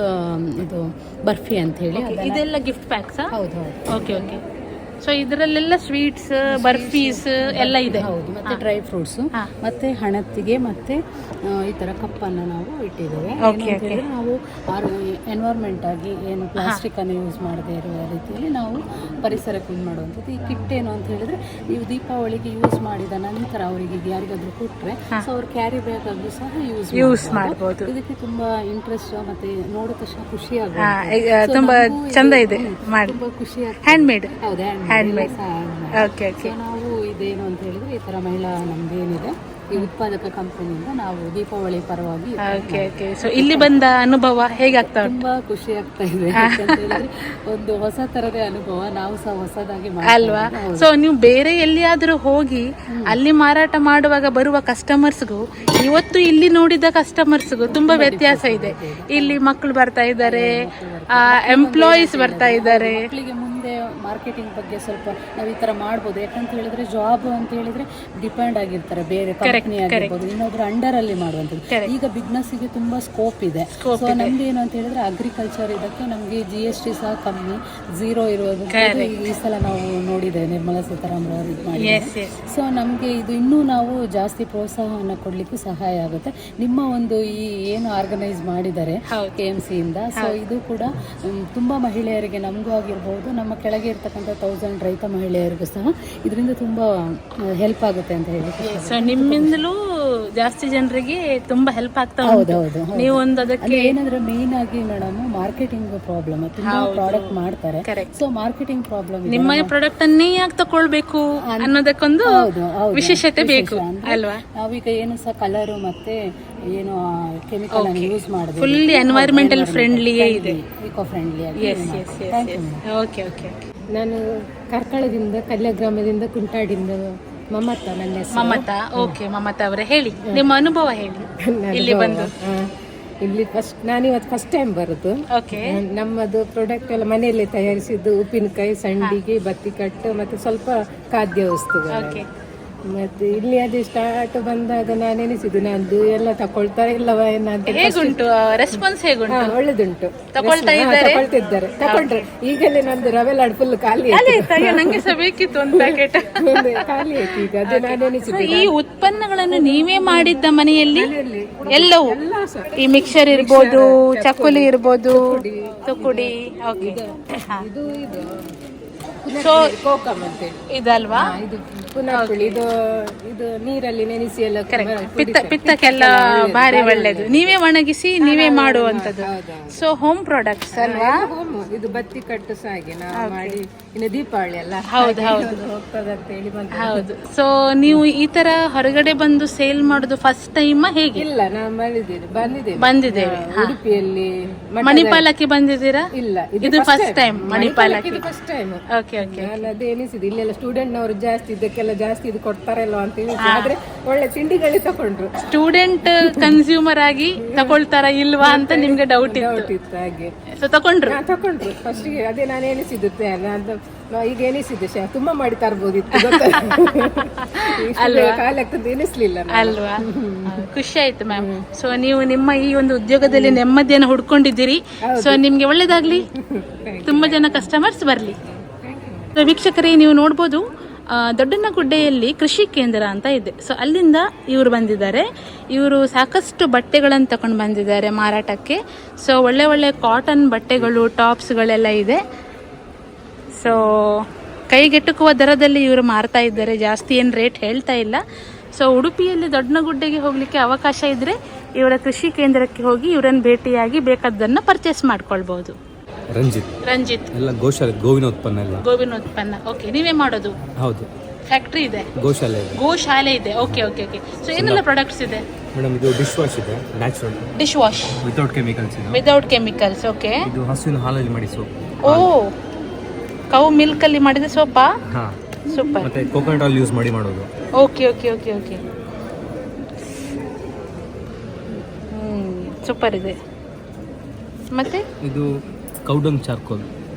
ಇದು ಬರ್ಫಿ ಅಂತ ಹೇಳಿ ಇದೆಲ್ಲ ಗಿಫ್ಟ್ ಪ್ಯಾಕ್ಸ್. ಹೌದು. Okay okay. ಸೊ ಇದರಲ್ಲೆಲ್ಲ ಸ್ವೀಟ್ಸ್, ಬರ್ಫೀಸ್ ಎಲ್ಲ ಇದೆ. ಹೌದು, ಮತ್ತೆ ಡ್ರೈ ಫ್ರೂಟ್ಸು, ಮತ್ತೆ ಹಣತ್ತಿಗೆ, ಮತ್ತೆ ಈ ಥರ ಕಪ್ಪನ್ನು ನಾವು ಇಟ್ಟಿದ್ದೇವೆ. ನಾವು ಎನ್ವೈರ್ಮೆಂಟ್ ಆಗಿ ಏನು ಪ್ಲಾಸ್ಟಿಕ್ ಅನ್ನು ಯೂಸ್ ಮಾಡದೇ ಇರುವ ರೀತಿಯಲ್ಲಿ ನಾವು ಪರಿಸರಕ್ಕೆ ಯೂಸ್ ಮಾಡುವಂಥದ್ದು. ಈ ಕಿಟ್ ಏನು ಅಂತ ಹೇಳಿದ್ರೆ ನೀವು ದೀಪಾವಳಿಗೆ ಯೂಸ್ ಮಾಡಿದ ನಂತರ ಅವರಿಗೆ ಯಾರಿಗಾದ್ರೂ ಕೊಟ್ಟರೆ ಸೊ ಅವ್ರು ಕ್ಯಾರಿ ಬ್ಯಾಗ್ ಆಗಿ ಸಹ ಯೂಸ್ ಮಾಡ್ಬೋದು. ಇದಕ್ಕೆ ತುಂಬಾ ಇಂಟ್ರೆಸ್ಟ್ ಮತ್ತೆ ನೋಡಿದ ತಕ್ಷಣ ಖುಷಿ ಆಗುತ್ತೆ. ತುಂಬಾ ಚಂದ ಇದೆ, ತುಂಬಾ ಖುಷಿ ಆಗ್ತದೆ. Hand made. ಹೌದು, ಓಕೆ ಓಕೆ. ನಾವು ಇದೇನು ಅಂತ ಹೇಳಿದ್ರೆ ಈ ತರ ಮಹಿಳಾ ನಮ್ದೇನಿದೆ ಈ ಉತ್ಪಾದಕ ಕಂಪನಿಯಿಂದ ನಾವು ದೀಪಾವಳಿ ಪರವಾಗಿ. Okay okay. ಸೊ ಇಲ್ಲಿ ಬಂದ ಅನುಭವ ಹೇಗಾಗ್ತಾ ಉಂಟು? ತುಂಬಾ ಖುಷಿ ಆಗ್ತಾ ಇದೆ. ಒಂದು ಹೊಸ ತರದ ಅನುಭವ, ನಾವು ಸಹ ಹೊಸದಾಗಿ ಅಲ್ವಾ? ಸೊ ನೀವು ಬೇರೆ ಎಲ್ಲಿಯಾದ್ರೂ ಹೋಗಿ ಅಲ್ಲಿ ಮಾರಾಟ ಮಾಡುವಾಗ ಬರುವ ಕಸ್ಟಮರ್ಸ್ಗೂ ಇವತ್ತು ಇಲ್ಲಿ ನೋಡಿದ ಕಸ್ಟಮರ್ಸ್ಗೂ ತುಂಬಾ ವ್ಯತ್ಯಾಸ ಇದೆ. ಇಲ್ಲಿ ಮಕ್ಕಳು ಬರ್ತಾ ಇದ್ದಾರೆ, ಎಂಪ್ಲಾಯೀಸ್ ಬರ್ತಾ ಇದ್ದಾರೆ. ಮಕ್ಕಳಿಗೆ ಮುಂದೆ ಮಾರ್ಕೆಟಿಂಗ್ ಬಗ್ಗೆ ಸ್ವಲ್ಪ ನಾವು ಈ ತರ ಮಾಡ್ಬೋದು. ಯಾಕಂತ ಹೇಳಿದ್ರೆ ಜಾಬ್ ಅಂತ ಹೇಳಿದ್ರೆ ಡಿಪೆಂಡ್ ಆಗಿರ್ತಾರೆ ಬೇರೆ ಕಂಪನಿ ಆಗಿರ್ಬೋದು, ಇನ್ನೊಬ್ರು ಅಂಡರ್ ಅಲ್ಲಿ ಮಾಡುವಂಥದ್ದು. ಈಗ ಬಿಸ್ನೆಸ್ ಗೆ ತುಂಬಾ ಸ್ಕೋಪ್ ಇದೆ. ಸೊ ನಮ್ದು ಏನು ಅಂತ ಹೇಳಿದ್ರೆ ಅಗ್ರಿಕಲ್ಚರ್, ಇದಕ್ಕೆ ನಮ್ಗೆ GST ಸಹ ಕಮ್ಮಿ, 0 ಇರೋದು ಈ ಸಲ ನಾವು ನೋಡಿದ್ದೇವೆ ನಿರ್ಮಲಾ ಸೀತಾರಾಮನ್ ಅವರು ಇದು ಮಾಡಿದ್ದಾರೆ. ಸೊ ನಮ್ಗೆ ಇದು ಇನ್ನೂ ನಾವು ಜಾಸ್ತಿ ಪ್ರೋತ್ಸಾಹವನ್ನು ಕೊಡ್ಲಿಕ್ಕೂ ಸಹಾಯ ಆಗುತ್ತೆ. ನಿಮ್ಮ ಒಂದು ಈ ಏನು ಆರ್ಗನೈಸ್ ಮಾಡಿದ್ದಾರೆ KMC ಇಂದ, ಸೊ ಇದು ಕೂಡ ತುಂಬಾ ಮಹಿಳೆಯರಿಗೆ, ನಮಗೂ ಆಗಿರ್ಬೋದು, ನಮ್ಮ ಕೆಳಗೆ ಇರ್ತಕ್ಕಂಥ 1000 ರೈತ ಮಹಿಳೆಯರಿಗೂ ಸಹ ಇದರಿಂದ ತುಂಬಾ ಹೆಲ್ಪ್ ಆಗುತ್ತೆ ಅಂತ ಹೇಳಿ. ಸೊ ನಿಮ್ಮಿಂದಲೂ ಜಾಸ್ತಿ ಜನರಿಗೆ ತುಂಬಾ ಹೆಲ್ಪ್ ಆಗ್ತಾ ಉಂಟು. ನೀವು ಒಂದು ಅದಕ್ಕೆ ಏನಂದ್ರೆ ಮೇನ್ ಆಗಿ ಮೇಡಮ್ ಮಾರ್ಕೆಟಿಂಗ್ ಪ್ರಾಬ್ಲಮ್, ತುಂಬಾ ಪ್ರಾಡಕ್ಟ್ ಮಾಡ್ತಾರೆ. ಸೊ ಮಾರ್ಕೆಟಿಂಗ್ ಪ್ರಾಬ್ಲಮ್, ನಿಮ್ಮ ಪ್ರಾಡಕ್ಟ್ ಅನ್ನೇ ಯಾಕೆ ತಗೊಳ್ಬೇಕು ಅನ್ನೋದಕ್ಕೊಂದು ವಿಶೇಷತೆ ಬೇಕು ಅಲ್ವಾ? ನಾವೀಗ ಏನು ಸಹ ಕಲರ್ ಮತ್ತೆ ಏನು ಕೆಮಿಕಲ್ ಯೂಸ್ ಮಾಡಿದ್ರೆ ಫುಲ್ಲಿ ಎನ್ವೈರನ್ಮೆಂಟಲ್ ಫ್ರೆಂಡ್ಲಿಯೇ ಇದೆ, ಇಕೋ ಫ್ರೆಂಡ್ಲಿ ಆಗಿ. Okay okay. ನಾನು ಕಾರ್ಕಳದಿಂದ, ಕಲ್ಯ ಗ್ರಾಮದಿಂದ, ಕುಂಟಾಡಿಂದ ಮಮತಾ ನನ್ನ ಹೆಸರು. ಮಮತಾ. ಓಕೆ ಮಮತಾ ಅವರೇ, ಹೇಳಿ ನಿಮ್ಮ ಅನುಭವ ಹೇಳಿ ಇಲ್ಲಿ ಬಂದು. ಇಲ್ಲಿ ನಾನಿವತ್ತು ಫಸ್ಟ್ ಟೈಮ್ ಬರೋದು. ನಮ್ಮದು ಪ್ರಾಡಕ್ಟ್ ಎಲ್ಲ ಮನೆಯಲ್ಲೇ ತಯಾರಿಸಿದ್ದು, ಉಪ್ಪಿನಕಾಯಿ, ಸಂಡಿಗೆ, ಬತ್ತಿಕಟ್ಟು ಮತ್ತೆ ಸ್ವಲ್ಪ ಖಾದ್ಯ ವಸ್ತುಗಳು. ಮತ್ತೆ ಇಲ್ಲಿ ಅದೇ ಸ್ಟಾರ್ಟ್ ಬಂದಾಗ ನಾನು ಎನಿಸಿದ್ದು ನಂದು ಎಲ್ಲ ತಕೊಳ್ತಾರೆ ಇಲ್ಲವ ಏನಂತ. ಹೇಗುಂಟು ರೆಸ್ಪಾನ್ಸ್? ಹೇಗುಂಟು? ಒಳ್ಳೆದುಂಟು, ತಕೊಳ್ತಿದ್ದಾರೆ. ತಕೊಂಡ್ರೆ ಈಗಲೇ ನಂದು ರವೆ ಲಾಡು ಫುಲ್ ಖಾಲಿ ನಂಗೆ ಸಹ ಬೇಕಿತ್ತು ಒಂದು ಪ್ಯಾಕೆಟ್. ಖಾಲಿ ಆಯ್ತು ಈಗ. ಅದೇ ನಾನು ಎನಿಸಿದ್ದು ಈ ಉತ್ಪನ್ನಗಳನ್ನು ನೀವೇ ಮಾಡಿದ್ದ ಮನೆಯಲ್ಲಿ ಎಲ್ಲವೂ, ಈ ಮಿಕ್ಸರ್ ಇರ್ಬೋದು, ಚಕ್ಕುಲಿ ಇರ್ಬೋದು, ತುಕುಡಿ. ಓಕೆ. ಸೊ ಕೋಕಮ್ ಅಂತೇಳಿ ಇದಲ್ವಾ? ಇದು ಪುನಃ ಇದು ನೀರಲ್ಲಿ ನೆನೆಸಿ ಎಲ್ಲ ಪಿತ್ತಕ್ಕೆಲ್ಲ ಭಾರಿ ಒಳ್ಳೇದು. ನೀವೇ ಒಣಗಿಸಿ ನೀವೇ ಮಾಡುವಂತದ್ದು. ಸೊ ಹೋಮ್ ಪ್ರಾಡಕ್ಟ್ಸ್ ಅಲ್ವಾ? ಇದು ಬತ್ತಿ ಕಟ್ಟು ಸಹ ಹಾಗೆ ನಾವು ಮಾಡಿ, ಇನ್ನು ದೀಪಾವಳಿ ಅಲ್ಲ, ಹೌದು ಹೋಗ್ತದೆ ಅಂತ ಹೇಳಿ ಹೌದು. ಸೊ ನೀವು ಈ ತರ ಹೊರಗಡೆ ಬಂದು ಸೇಲ್ ಮಾಡೋದು ಫಸ್ಟ್ ಟೈಮ್ ಹೇಗೆ? ಇಲ್ಲ, ನಾನು ಬಂದಿದ್ದೇವೆ. ಉಡುಪಿಯಲ್ಲಿ ಮಣಿಪಾಲಕ್ಕೆ ಬಂದಿದ್ದೀರಾ? ಇಲ್ಲ, ಇದು ಫಸ್ಟ್ ಟೈಮ್ ಮಣಿಪಾಲಕ್ಕೆ. First time. Okay okay. ನಾನು ಅದೇ ಎನಿಸಿದೆ, ಇಲ್ಲೆಲ್ಲ ಸ್ಟೂಡೆಂಟ್ ನವರು ಜಾಸ್ತಿ ಇದಕ್ಕೆಲ್ಲ ಜಾಸ್ತಿ ಇದು ಕೊಡ್ತಾರಲ್ಲ ಅಂತ ಹೇಳಿ, ಆದ್ರೆ ಒಳ್ಳೆ ತಿಂಡಿಗಳೇ ತಕೊಂಡ್ರು. ಸ್ಟೂಡೆಂಟ್ ಕನ್ಸ್ಯೂಮರ್ ಆಗಿ ತಗೊಳ್ತಾರ ಇಲ್ವಾ ಅಂತ ನಿಮ್ಗೆ ಡೌಟ್ ಇತ್ತು ಹಾಗೆ. ಸೊ ತಕೊಂಡ್ರು ಫಸ್ಟ್ ಗೆ. ಅದೇ ನಾನು ಎನಿಸಿದ್ದು, ಈಗ ಎನಿಸಿದ್ದೆ ತುಂಬಾ ಮಾಡಿ ತರ್ಬೋದಿತ್ತು ಕಾಲಕ್ಕೆ ಎನಿಸ್ಲಿಲ್ಲ ಅಲ್ವಾ? ಖುಷಿ ಆಯ್ತು ಮ್ಯಾಮ್. ಸೊ ನೀವು ನಿಮ್ಮ ಈ ಒಂದು ಉದ್ಯೋಗದಲ್ಲಿ ನೆಮ್ಮದಿಯನ್ನು ಹುಡ್ಕೊಂಡಿದ್ದೀರಿ. ಸೊ ನಿಮ್ಗೆ ಒಳ್ಳೇದಾಗ್ಲಿ, ತುಂಬಾ ಜನ ಕಸ್ಟಮರ್ಸ್ ಬರ್ಲಿ. ವೀಕ್ಷಕರೇ, ನೀವು ನೋಡ್ಬೋದು ದೊಡ್ಡನಗುಡ್ಡೆಯಲ್ಲಿ ಕೃಷಿ ಕೇಂದ್ರ ಅಂತ ಇದೆ. ಸೊ ಅಲ್ಲಿಂದ ಇವರು ಬಂದಿದ್ದಾರೆ. ಇವರು ಸಾಕಷ್ಟು ಬಟ್ಟೆಗಳನ್ನು ತಗೊಂಡು ಬಂದಿದ್ದಾರೆ ಮಾರಾಟಕ್ಕೆ. ಸೊ ಒಳ್ಳೆ ಒಳ್ಳೆ ಕಾಟನ್ ಬಟ್ಟೆಗಳು, ಟಾಪ್ಸ್ಗಳೆಲ್ಲ ಇದೆ. ಸೊ ಕೈಗೆಟುಕುವ ದರದಲ್ಲಿ ಇವರು ಮಾರ್ತಾ ಇದ್ದಾರೆ, ಜಾಸ್ತಿ ಏನು ರೇಟ್ ಹೇಳ್ತಾ ಇಲ್ಲ. ಸೊ ಉಡುಪಿಯಲ್ಲಿ ದೊಡ್ಡನಗುಡ್ಡೆಗೆ ಹೋಗಲಿಕ್ಕೆ ಅವಕಾಶ ಇದ್ದರೆ ಇವರ ಕೃಷಿ ಕೇಂದ್ರಕ್ಕೆ ಹೋಗಿ ಇವರನ್ನು ಭೇಟಿಯಾಗಿ ಬೇಕಾದ್ದನ್ನು ಪರ್ಚೇಸ್ ಮಾಡ್ಕೊಳ್ಬೋದು. ರಂಜಿತ್ ಎಲ್ಲ ಗೋವಿನ ಉತ್ಪನ್ನ. ಓಕೆ, ನೀವೇ ಮಾಡೋದು? ಹೌದು. ಫ್ಯಾಕ್ಟ್ರಿ ಇದೆ, ಗೋಶಾಲೆ ಇದೆ. Okay okay okay. ಸೊ ಏನೆಲ್ಲ ಪ್ರಾಡಕ್ಟ್ಸ್ ಇದೆ? ಮೇಡಮ್ ಇದು ಡಿಶ್ ವಾಶ್ ಇದೆ, natural dish wash without chemicals ಇದು. Without chemicals. ಓಕೆ. ಇದು ಹಸುವಿನ ಹಾಲಲ್ಲಿ ಮಾಡಿ ಸೋಪ್. ಓ, ಕೌ ಮಿಲ್ಕ್ ಅಲ್ಲಿ ಮಾಡಿದ ಸೋಪಾ? ಹಾಂ, ಸೂಪರ್. ಮತ್ತೆ ಕೋಕೋನಟ್ ಆಯಿಲ್ ಯೂಸ್ ಮಾಡಿ ಮಾಡೋದು. Okay okay okay okay. Super ಇದೆ. ಮತ್ತೆ ಇದು ಕೌಡಂಗ್ ಚಾರ್ಕೋಲ್,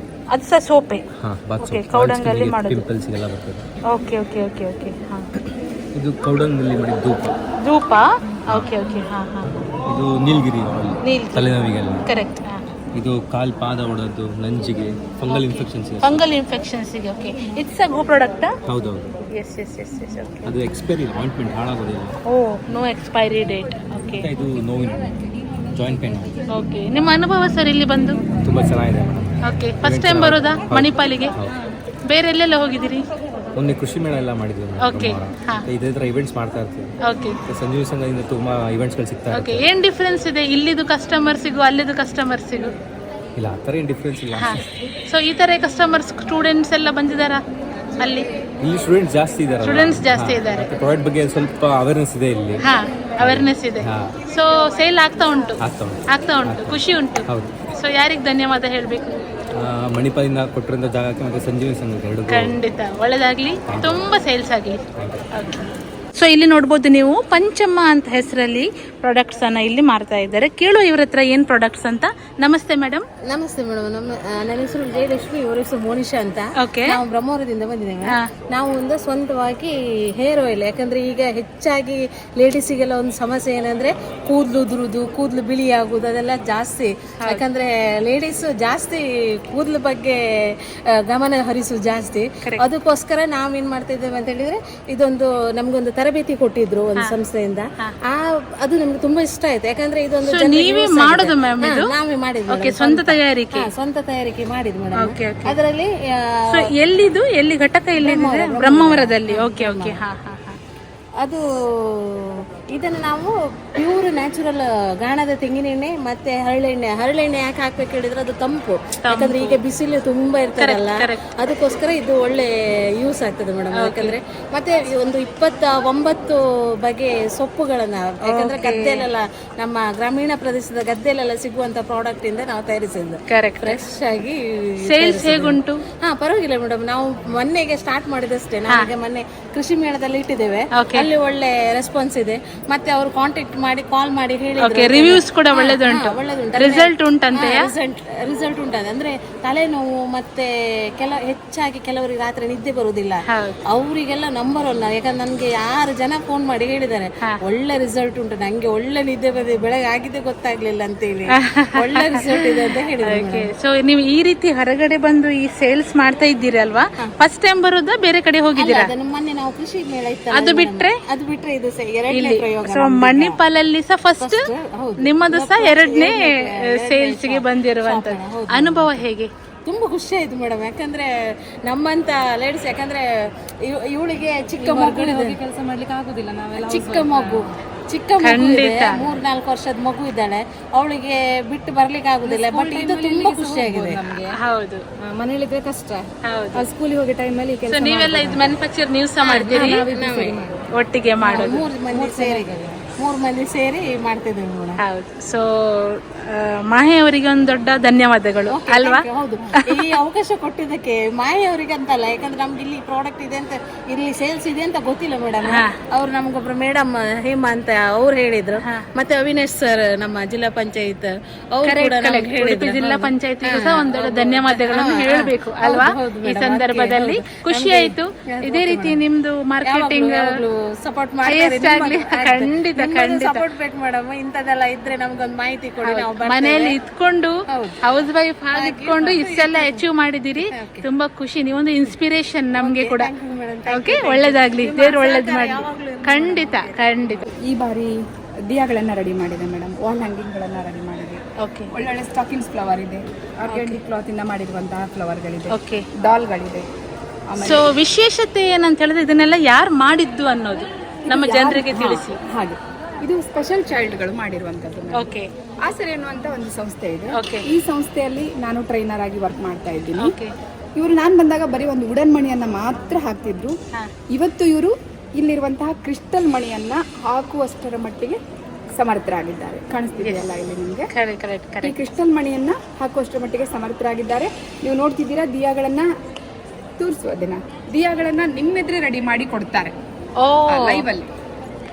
ಅದು ಸಹ ಸೋಪೆ. ಹಾಂ, ಬಾತ್ ಓಕೆ, ಸೋಪ್. ಕೌಡಂಗ್ ಅಲ್ಲಿ ಮಾಡೋದು. ಪಿಂಪಲ್ಸ್ಗೆಲ್ಲ ಬರ್ತದೆ. Okay okay okay okay. ಹಾಂ, ಇದು ಕೌಡಂಗಲ್ಲಿ ಮಾಡಿ ಧೂಪ. ಧೂಪ. Okay okay. ಹಾಂ ಹಾಂ. ಇದು ನೀಲಗಿರಿ ಆಯಿಲ್, ನೀಲಗಿರಿ. ತಲೆನೋವಿಗೆಲ್ಲ. ಕರೆಕ್ಟ್. ಇದು ಕಾಲ್ ಪಾದ ಹೊಡೋದು, ನಂಜಿಗೆ, ಫಂಗಲ್ ಇನ್ಫೆಕ್ಷನ್ಸ್. ಫಂಗಲ್ ಇನ್ಫೆಕ್ಷನ್ಸ್ಗೆ. ಓಕೆ, ಇಟ್ಸ್ ಅ ಗೋ ಪ್ರಾಡಕ್ಟಾ? ಹೌದೌದು. Yes yes yes yes. Okay. ಅದು ಎಕ್ಸ್ಪೈರಿ ಆಯಿಂಟ್ಮೆಂಟ್ ಹಾಳಾಗೋದಿಲ್ಲ. Oh, no expiry date. Okay. ಇದು ನೋವಿನ ಜಾಯಿಂಟ್ ಪೇನ್. ಓಕೆ, ನಿಮ್ಮ ಅನುಭವ ಸರ್ ಇಲ್ಲಿ ಬಂದು? ತುಂಬ ಚೆನ್ನಾಗಿದೆ ಮೇಡಮ್. ಓಕೆ, ಫಸ್ಟ್ ಟೈಮ್ ಬರೋದಾ ಮಣಿಪಾಲಿಗೆ? ಬೇರೆ ಎಲ್ಲೆಲ್ಲ ಹೋಗಿದ್ದೀರಿ? ಮೊನ್ನೆ ಕೃಷಿ ಮೇಳ ಎಲ್ಲ ಮಾಡಿದ್ವಿ ಮೇಡಮ್. ಓಕೆ. ಹಾಂ, ಇದೇ ಥರ ಇವೆಂಟ್ಸ್ ಮಾಡ್ತಾ ಇರ್ತೀವಿ. ಓಕೆ. ಸಂಜೀವಿ ಸಂಘದಿಂದ ತುಂಬ ಇವೆಂಟ್ಸ್ಗಳು ಸಿಗ್ತಾ ಓಕೆ. ಇರುತ್ತೆ. ಏನು ಡಿಫ್ರೆನ್ಸ್ ಇದೆ ಇಲ್ಲಿದು ಕಸ್ಟಮರ್ಸಿಗೂ ಅಲ್ಲಿದು ಕಸ್ಟಮರ್ಸಿಗೂ? ಇಲ್ಲ, ಆ ಥರ ಏನು ಡಿಫ್ರೆನ್ಸ್ ಇಲ್ಲ. ಹಾಂ. ಸೊ ಈ ಥರ ಕಸ್ಟಮರ್ಸ್ ಸ್ಟೂಡೆಂಟ್ಸ್ ಎಲ್ಲ ಬಂದಿದ್ದಾರಾ ಅಲ್ಲಿ? ಇಲ್ಲಿ ಸ್ಟೂಡೆಂಟ್ಸ್ ಜಾಸ್ತಿ ಇದ್ದಾರೆ. ಸ್ಟೂಡೆಂಟ್ಸ್ ಜಾಸ್ತಿ ಇದ್ದಾರೆ. ಪ್ರಾಡಕ್ಟ್ ಬಗ್ಗೆ ಸ್ವಲ್ಪ ಅವೇರ್ನೆಸ್ ಇದೆ ಇಲ್ಲಿ. ಹಾಂ, ಅವೇರ್ನೆಸ್ ಇದೆ. ಸೊ ಸೇಲ್ ಆಗ್ತಾ ಉಂಟು? ಆಗ್ತಾ ಉಂಟು. ಖುಷಿ ಉಂಟು. ಹೌದು. ಸೊ ಯಾರಿಗೆ ಧನ್ಯವಾದ ಹೇಳಬೇಕು? ಮಣಿಪಾಲಿಂದ ಕೊಟ್ಟಿರೋ ಜಾಗಕ್ಕೆ ಮತ್ತು ಸಂಜೀವಿ ಸಂಘಕ್ಕೆ ಎರಡು. ಖಂಡಿತ ಒಳ್ಳೆದಾಗಲಿ, ತುಂಬ ಸೇಲ್ಸ್ ಆಗಲಿ. ಓಕೆ. ಸೊ ಇಲ್ಲಿ ನೋಡ್ಬೋದು ನೀವು, ಪಂಚಮ್ಮ ಅಂತ ಹೆಸರಲ್ಲಿ ಪ್ರಾಡಕ್ಟ್ಸನ್ನು ಇಲ್ಲಿ ಮಾರ್ತಾ ಇದ್ದಾರೆ. ಕೇಳು ಇವ್ರ ಹತ್ರ ಏನು ಪ್ರಾಡಕ್ಟ್ಸ್ ಅಂತ. ನಮಸ್ತೆ ಮೇಡಮ್. ನಮಸ್ತೆ ಮೇಡಮ್. ನನ್ನ ಹೆಸರು ಜಯಲಕ್ಷ್ಮಿ, ಇವರ ಹೆಸರು ಮೋನಿಶಾ ಅಂತ. ಓಕೆ. ನಾವು ಬ್ರಹ್ಮವರದಿಂದ ಬಂದಿದ್ದೇವೆ. ನಾವು ಒಂದು ಸ್ವಂತವಾಗಿ ಹೇರ್ ಆಯಿಲ್, ಯಾಕಂದ್ರೆ ಈಗ ಹೆಚ್ಚಾಗಿ ಲೇಡೀಸಿಗೆಲ್ಲ ಒಂದು ಸಮಸ್ಯೆ ಏನಂದ್ರೆ ಕೂದಲು ಉದುರುದು, ಕೂದಲು ಬಿಳಿ ಆಗುದು, ಅದೆಲ್ಲ ಜಾಸ್ತಿ. ಯಾಕಂದ್ರೆ ಲೇಡೀಸ್ ಜಾಸ್ತಿ ಕೂದಲು ಬಗ್ಗೆ ಗಮನ ಹರಿಸುದು ಜಾಸ್ತಿ. ಅದಕ್ಕೋಸ್ಕರ ನಾವೇನ್ ಮಾಡ್ತಾ ಇದ್ದೇವೆ ಅಂತ ಹೇಳಿದ್ರೆ, ಇದೊಂದು ನಮ್ಗೊಂದು ತರಬೇತಿ ಕೊಟ್ಟಿದ್ರು ಒಂದು ಸಂಸ್ಥೆಯಿಂದ. ಅದು ನಮ್ಗೆ ತುಂಬಾ ಇಷ್ಟ ಆಯ್ತು. ಯಾಕಂದ್ರೆ ಇದೊಂದು ನೀವೇ ಮಾಡೋದು ಮ್ಯಾಮ್? ಇದು ನಾವೇ ಮಾಡಿದ್ವಿ. ಓಕೆ, ಸ್ವಂತ ತಯಾರಿಕೆ? ಸ್ವಂತ ತಯಾರಿಕೆ ಮಾಡಿದ್ವಿ ಮೇಡಮ್. ಅದರಲ್ಲಿ ಎಲ್ಲಿದು, ಎಲ್ಲಿ ಘಟಕ ಎಲ್ಲಿದೆ? ಬ್ರಹ್ಮಾವರದಲ್ಲಿ. Okay okay. ಹಾ ಹಾ. ಅದು ಇದನ್ನು ನಾವು ಪ್ಯೂರ್ ನ್ಯಾಚುರಲ್ ಗಾಣದ ತೆಂಗಿನೆಣ್ಣೆ ಮತ್ತೆ ಹರಳೆಣ್ಣೆ ಯಾಕೆ ಹಾಕ್ಬೇಕು ಹೇಳಿದ್ರೆ ಅದು ತಂಪು. ಯಾಕಂದ್ರೆ ಈಗ ಬಿಸಿಲು ತುಂಬಾ ಇರ್ತದಲ್ಲ, ಅದಕ್ಕೋಸ್ಕರ ಇದು ಒಳ್ಳೆ ಯೂಸ್ ಆಗ್ತದೆ ಮೇಡಮ್. ಯಾಕಂದ್ರೆ ಮತ್ತೆ ಒಂದು 29 ಬಗೆ ಸೊಪ್ಪುಗಳನ್ನ, ಯಾಕಂದ್ರೆ ಗದ್ದೆಲೆಲ್ಲ ನಮ್ಮ ಗ್ರಾಮೀಣ ಪ್ರದೇಶದ ಗದ್ದೆಲೆಲ್ಲ ಸಿಗುವಂತ ಪ್ರಾಡಕ್ಟ್ ಇಂದ ನಾವು ತಯಾರಿಸಿದ್ದು. ಫ್ರೆಶ್ ಆಗಿ ಸೇಲ್ಸ್ ಹೇಗುಂಟು? ಹಾ, ಪರವಾಗಿಲ್ಲ ಮೇಡಮ್. ನಾವು ಮೊನ್ನೆಗೆ ಸ್ಟಾರ್ಟ್ ಮಾಡಿದಷ್ಟೇ. ನಾವೀಗ ಮೊನ್ನೆ ಕೃಷಿ ಮೇಳದಲ್ಲಿ ಇಟ್ಟಿದ್ದೇವೆ. ಅಲ್ಲಿ ಒಳ್ಳೆ ರೆಸ್ಪಾನ್ಸ್ ಇದೆ. ಮತ್ತೆ ಅವರು ಕಾಂಟ್ಯಾಕ್ಟ್ ಮಾಡಿ ಕಾಲ್ ಮಾಡಿ ಹೇಳಿದ್ರು. ರಿವ್ಯೂಸ್ ಕೂಡ ಒಳ್ಳೆದುಂಟು. ರಿಸಲ್ಟ್ ಉಂಟಂತೆ? ರಿಸಲ್ಟ್ ಉಂಟಂತೆ. ಅಂದ್ರೆ ತಲೆನೋವು ಮತ್ತೆ ಹೆಚ್ಚಾಗಿ ಕೆಲವರಿಗೆ ರಾತ್ರಿ ನಿದ್ದೆ ಬರುವುದಿಲ್ಲ, ಅವರಿಗೆಲ್ಲ ನಂಬರ್ 1. ಯಾಕಂದ್ರೆ ನನ್ಗೆ 6 ಜನ ಫೋನ್ ಮಾಡಿ ಹೇಳಿದ್ದಾರೆ, ಒಳ್ಳೆ ರಿಸಲ್ಟ್ ಉಂಟು, ನಂಗೆ ಒಳ್ಳೆ ನಿದ್ದೆ ಬಂದಿದೆ, ಬೆಳಗ್ಗೆ ಆಗಿದ್ದೆ ಗೊತ್ತಾಗ್ಲಿಲ್ಲ ಅಂತೇಳಿ, ಒಳ್ಳೆ ರಿಸಲ್ಟ್ ಇದೆ ಅಂತ ಹೇಳಿದ್ದಾರೆ. ಸೊ ನೀವು ಈ ರೀತಿ ಹೊರಗಡೆ ಬಂದು ಈ ಸೇಲ್ಸ್ ಮಾಡ್ತಾ ಇದ್ದೀರಿ ಅಲ್ವಾ? ಫಸ್ಟ್ ಟೈಮ್ ಬರೋದಾ, ಬೇರೆ ಕಡೆ ಹೋಗಿದ್ದೀರಾ? ಮೊನ್ನೆ ನಾವು ಕೃಷಿ ಮೇಳ ಇತ್ತು, ಅದು ಬಿಟ್ರೆ ಇದು ಎರಡನೇ ಪ್ರಯೋಗ. ಸೊ ಮಣಿಪಾಲಲ್ಲಿ ಸಹ ಫಸ್ಟ್, ನಿಮ್ಮದು ಸಹ 2ನೇ ಸೇಲ್ಸ್ ಗೆ ಬಂದಿರುವಂತದ್ದು. ಅನುಭವ ಹೇಗೆ? ತುಂಬಾ ಖುಷಿ ಆಯ್ತು ಮೇಡಮ್. ಯಾಕಂದ್ರೆ ನಮ್ಮಂತ ಲೇಡೀಸ್, ಯಾಕಂದ್ರೆ ಇವಳಿಗೆ ಚಿಕ್ಕ ಮಗು ಕೆಲಸ ಮಾಡ್ಲಿಕ್ಕೆ ಆಗುದಿಲ್ಲ, ನಾವೆಲ್ಲ ಚಿಕ್ಕ ಮಗು 3-4 ವರ್ಷದ ಮಗು ಇದ್ದಾಳೆ, ಅವಳಿಗೆ ಬಿಟ್ಟು ಬರ್ಲಿಕ್ಕೆ ಆಗುದಿಲ್ಲ. ಬಟ್ ಇದು ತುಂಬಾ ಖುಷಿಯಾಗಿದೆ. ಹೌದು, ಮನೇಲಿದ್ರೆ ಕಷ್ಟ. ಸ್ಕೂಲಿಗೆ ಹೋಗೋ ಟೈಮಲ್ಲಿ ನೀವೆಲ್ಲ ಇದು ಮ್ಯಾನುಫ್ಯಾಕ್ಚರ್ ನೀವು ಸಹ ಮಾಡ್ತೀರಿ? ಒಟ್ಟಿಗೆ ಮಾಡೋದು? 3 ಮಂದಿ ಸೇರಿ ಮಾಡ್ತಿದ್ದೇವೆ ಮೇಡಮ್. ಹೌದು. ಸೊ ಮಾಹಿ ಅವರಿಗೆ ಒಂದು ದೊಡ್ಡ ಧನ್ಯವಾದಗಳು ಅಲ್ವಾ? ಹೌದು, ಈ ಅವಕಾಶ ಕೊಟ್ಟಿದ್ದಕ್ಕೆ ಮಾಹಿ ಅವರಿಗೆ ಅಂತಲ್ಲ, ಯಾಕಂದ್ರೆ ನಮ್ಗೆ ಇಲ್ಲಿ ಪ್ರಾಡಕ್ಟ್ ಇದೆ ಅಂತ, ಇಲ್ಲಿ ಸೇಲ್ಸ್ ಇದೆ ಅಂತ ಗೊತ್ತಿಲ್ಲ ಮೇಡಮ್. ಅವ್ರು ನಮ್ಗೊಬ್ರು ಮೇಡಮ್ ಹೇಮಾ ಅಂತ ಅವ್ರು ಹೇಳಿದ್ರು. ಮತ್ತೆ ಅವಿನೇಶ್ ಸರ್ ನಮ್ಮ ಜಿಲ್ಲಾ ಪಂಚಾಯತ್ ಅವರು ಹೇಳಿದ್ರು. ಜಿಲ್ಲಾ ಪಂಚಾಯತ್ ಸಹ ಒಂದು ದೊಡ್ಡ ಧನ್ಯವಾದಗಳನ್ನು ಹೇಳಬೇಕು ಅಲ್ವಾ ಈ ಸಂದರ್ಭದಲ್ಲಿ? ಖುಷಿ ಆಯ್ತು. ಇದೇ ರೀತಿ ನಿಮ್ದು ಮಾರ್ಕೆಟಿಂಗ್ ಸಪೋರ್ಟ್ ಮಾಡಿ. ಖಂಡಿತ ಸಪೋರ್ಟ್ ಬೇಕು ಮೇಡಮ್. ಇಂಥದೆಲ್ಲ ಇದ್ರೆ ನಮ್ಗೊಂದು ಮಾಹಿತಿ ಕೊಡಿ. ನಾವು ಮನೆಯಲ್ಲಿ ಇದ್ಕೊಂಡು ಹೌಸ್ ವೈಫ್ ಆಗಿ ಇದ್ಕೊಂಡು ಇಷ್ಟೆಲ್ಲ ಅಚೀವ್ ಮಾಡಿದಿರಿ. ತುಂಬಾ ಖುಷಿ. ನೀವೊಂದು ಇನ್ಸ್ಪಿರೇಷನ್ ನಮ್ಗೆ ಕೂಡ. ಓಕೆ, ಒಳ್ಳೇದಾಗ್ಲಿ, ದೇವ್ರು ಒಳ್ಳೇದ್ ಮಾಡಿ. ಖಂಡಿತ ಖಂಡಿತ. ಈ ಬಾರಿ ದಿಯಾಗಳನ್ನ ರೆಡಿ ಮಾಡಿದೆ ಮೇಡಮ್, ವಾಲ್ ಹ್ಯಾಂಗಿಂಗ್ಗಳನ್ನ ರೆಡಿ ಮಾಡಿದೆ. ಓಕೆ, ಒಳ್ಳೊಳ್ಳೆ ಸ್ಟಾಕಿಂಗ್ಸ್ ಫ್ಲವರ್ ಇದೆ, ಆರ್ಗ್ಯಾನಿಕ್ ಕ್ಲಾತ್ ಇಂದ ಮಾಡಿರುವಂತಹ ಫ್ಲವರ್ಗಳಿದೆ, ಓಕೆ, ಡಾಲ್ಗಳಿದೆ. ಸೊ ವಿಶೇಷತೆ ಏನಂತ ಹೇಳಿದ್ರೆ ಇದನ್ನೆಲ್ಲ ಯಾರು ಮಾಡಿದ್ದು ಅನ್ನೋದು ನಮ್ಮ ಜನರಿಗೆ ತಿಳಿಸಿ. ಹಾಗೆ ಇದು ಸ್ಪೆಷಲ್ ಚೈಲ್ಡ್ಗಳು ಮಾಡಿರುವಂತದ್ದು. ಓಕೆ, ಆಸರೆ ಅನ್ನುವಂತ ಒಂದು ಸಂಸ್ಥೆ ಇದೆ. ಓಕೆ, ಈ ಸಂಸ್ಥೆಯಲ್ಲಿ ನಾನು ಟ್ರೈನರ್ ಆಗಿ ವರ್ಕ್ ಮಾಡ್ತಾ ಇದ್ದೀನಿ. ಇವರು ನಾನು ಬಂದಾಗ ಬರೀ ಒಂದು ವುಡನ್ ಮಣಿಯನ್ನ ಮಾತ್ರ ಹಾಕ್ತಿದ್ರು. ಇವತ್ತು ಇವರು ಇಲ್ಲಿರುವಂತಹ ಕ್ರಿಸ್ಟಲ್ ಮಣಿಯನ್ನ ಹಾಕುವಷ್ಟರ ಮಟ್ಟಿಗೆ ಸಮರ್ಥರಾಗಿದ್ದಾರೆ. ಕಾಣಿಸ್ತಿದೆಯಲ್ಲ ಇಲ್ಲಿ ನಿಮಗೆ ಈ ಕ್ರಿಸ್ಟಲ್ ಮಣಿಯನ್ನ ಹಾಕುವಷ್ಟರ ಮಟ್ಟಿಗೆ ಸಮರ್ಥರಾಗಿದ್ದಾರೆ. ನೀವು ನೋಡ್ತಿದ್ದೀರಾ ದಿಯಾಗಳನ್ನ ತೋರಿಸುವುದನ್ನ ದಿಯಾಗಳನ್ನ ನಿಮ್ಮೆದ್ರೆ ರೆಡಿ ಮಾಡಿ ಕೊಡ್ತಾರೆ ಲೈವ್ ಅಲ್ಲಿ.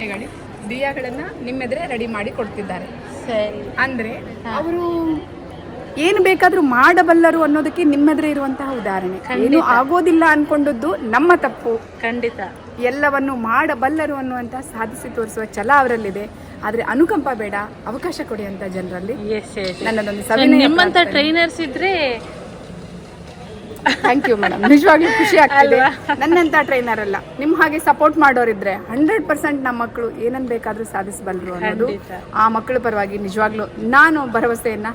ಹೇಳಿ ದಿಯಾಗಳನ್ನ ನಿಮ್ಮೆದ್ರೆ ರೆಡಿ ಮಾಡಿ ಕೊಡ್ತಿದ್ದಾರೆ. ಅಂದ್ರೆ ಅವರು ಏನು ಬೇಕಾದ್ರೂ ಮಾಡಬಲ್ಲರು ಅನ್ನೋದಕ್ಕೆ ನಿಮ್ಮೆದ್ರೆ ಇರುವಂತಹ ಉದಾಹರಣೆ. ಏನು ಆಗೋದಿಲ್ಲ ಅನ್ಕೊಂಡದ್ದು ನಮ್ಮ ತಪ್ಪು. ಖಂಡಿತ ಎಲ್ಲವನ್ನು ಮಾಡಬಲ್ಲರು ಅನ್ನುವಂತ ಸಾಧಿಸಿ ತೋರಿಸುವ ಛಲ ಅವರಲ್ಲಿದೆ. ಆದ್ರೆ ಅನುಕಂಪ ಬೇಡ, ಅವಕಾಶ ಕೊಡಿ ಅಂತ ಜನರಲ್ಲಿ ನನ್ನದೊಂದು ಸವಿನಯ. ನಿಮ್ಮಂತ ಟ್ರೈನರ್ಸ್ ಇದ್ರೆ ಥ್ಯಾಂಕ್ ಯು ಮೇಡಮ್. ನಿಜವಾಗ್ಲೂ ಖುಷಿ ಆಗ್ತಿದೆ. ನನ್ನಂತ ಟ್ರೈನರ್ ಅಲ್ಲ, ನಿಮ್ ಹಾಗೆ ಸಪೋರ್ಟ್ ಮಾಡೋರಿದ್ರೆ 100% ನಮ್ಮ ಮಕ್ಕಳು ಏನನ್ ಬೇಕಾದ್ರೂ ಸಾಧಿಸಬಲ್ಲರು ಅನ್ನೋದು ಆ ಮಕ್ಕಳ ಪರವಾಗಿ ನಿಜವಾಗ್ಲೂ ನಾನು ಭರವಸೆಯನ್ನ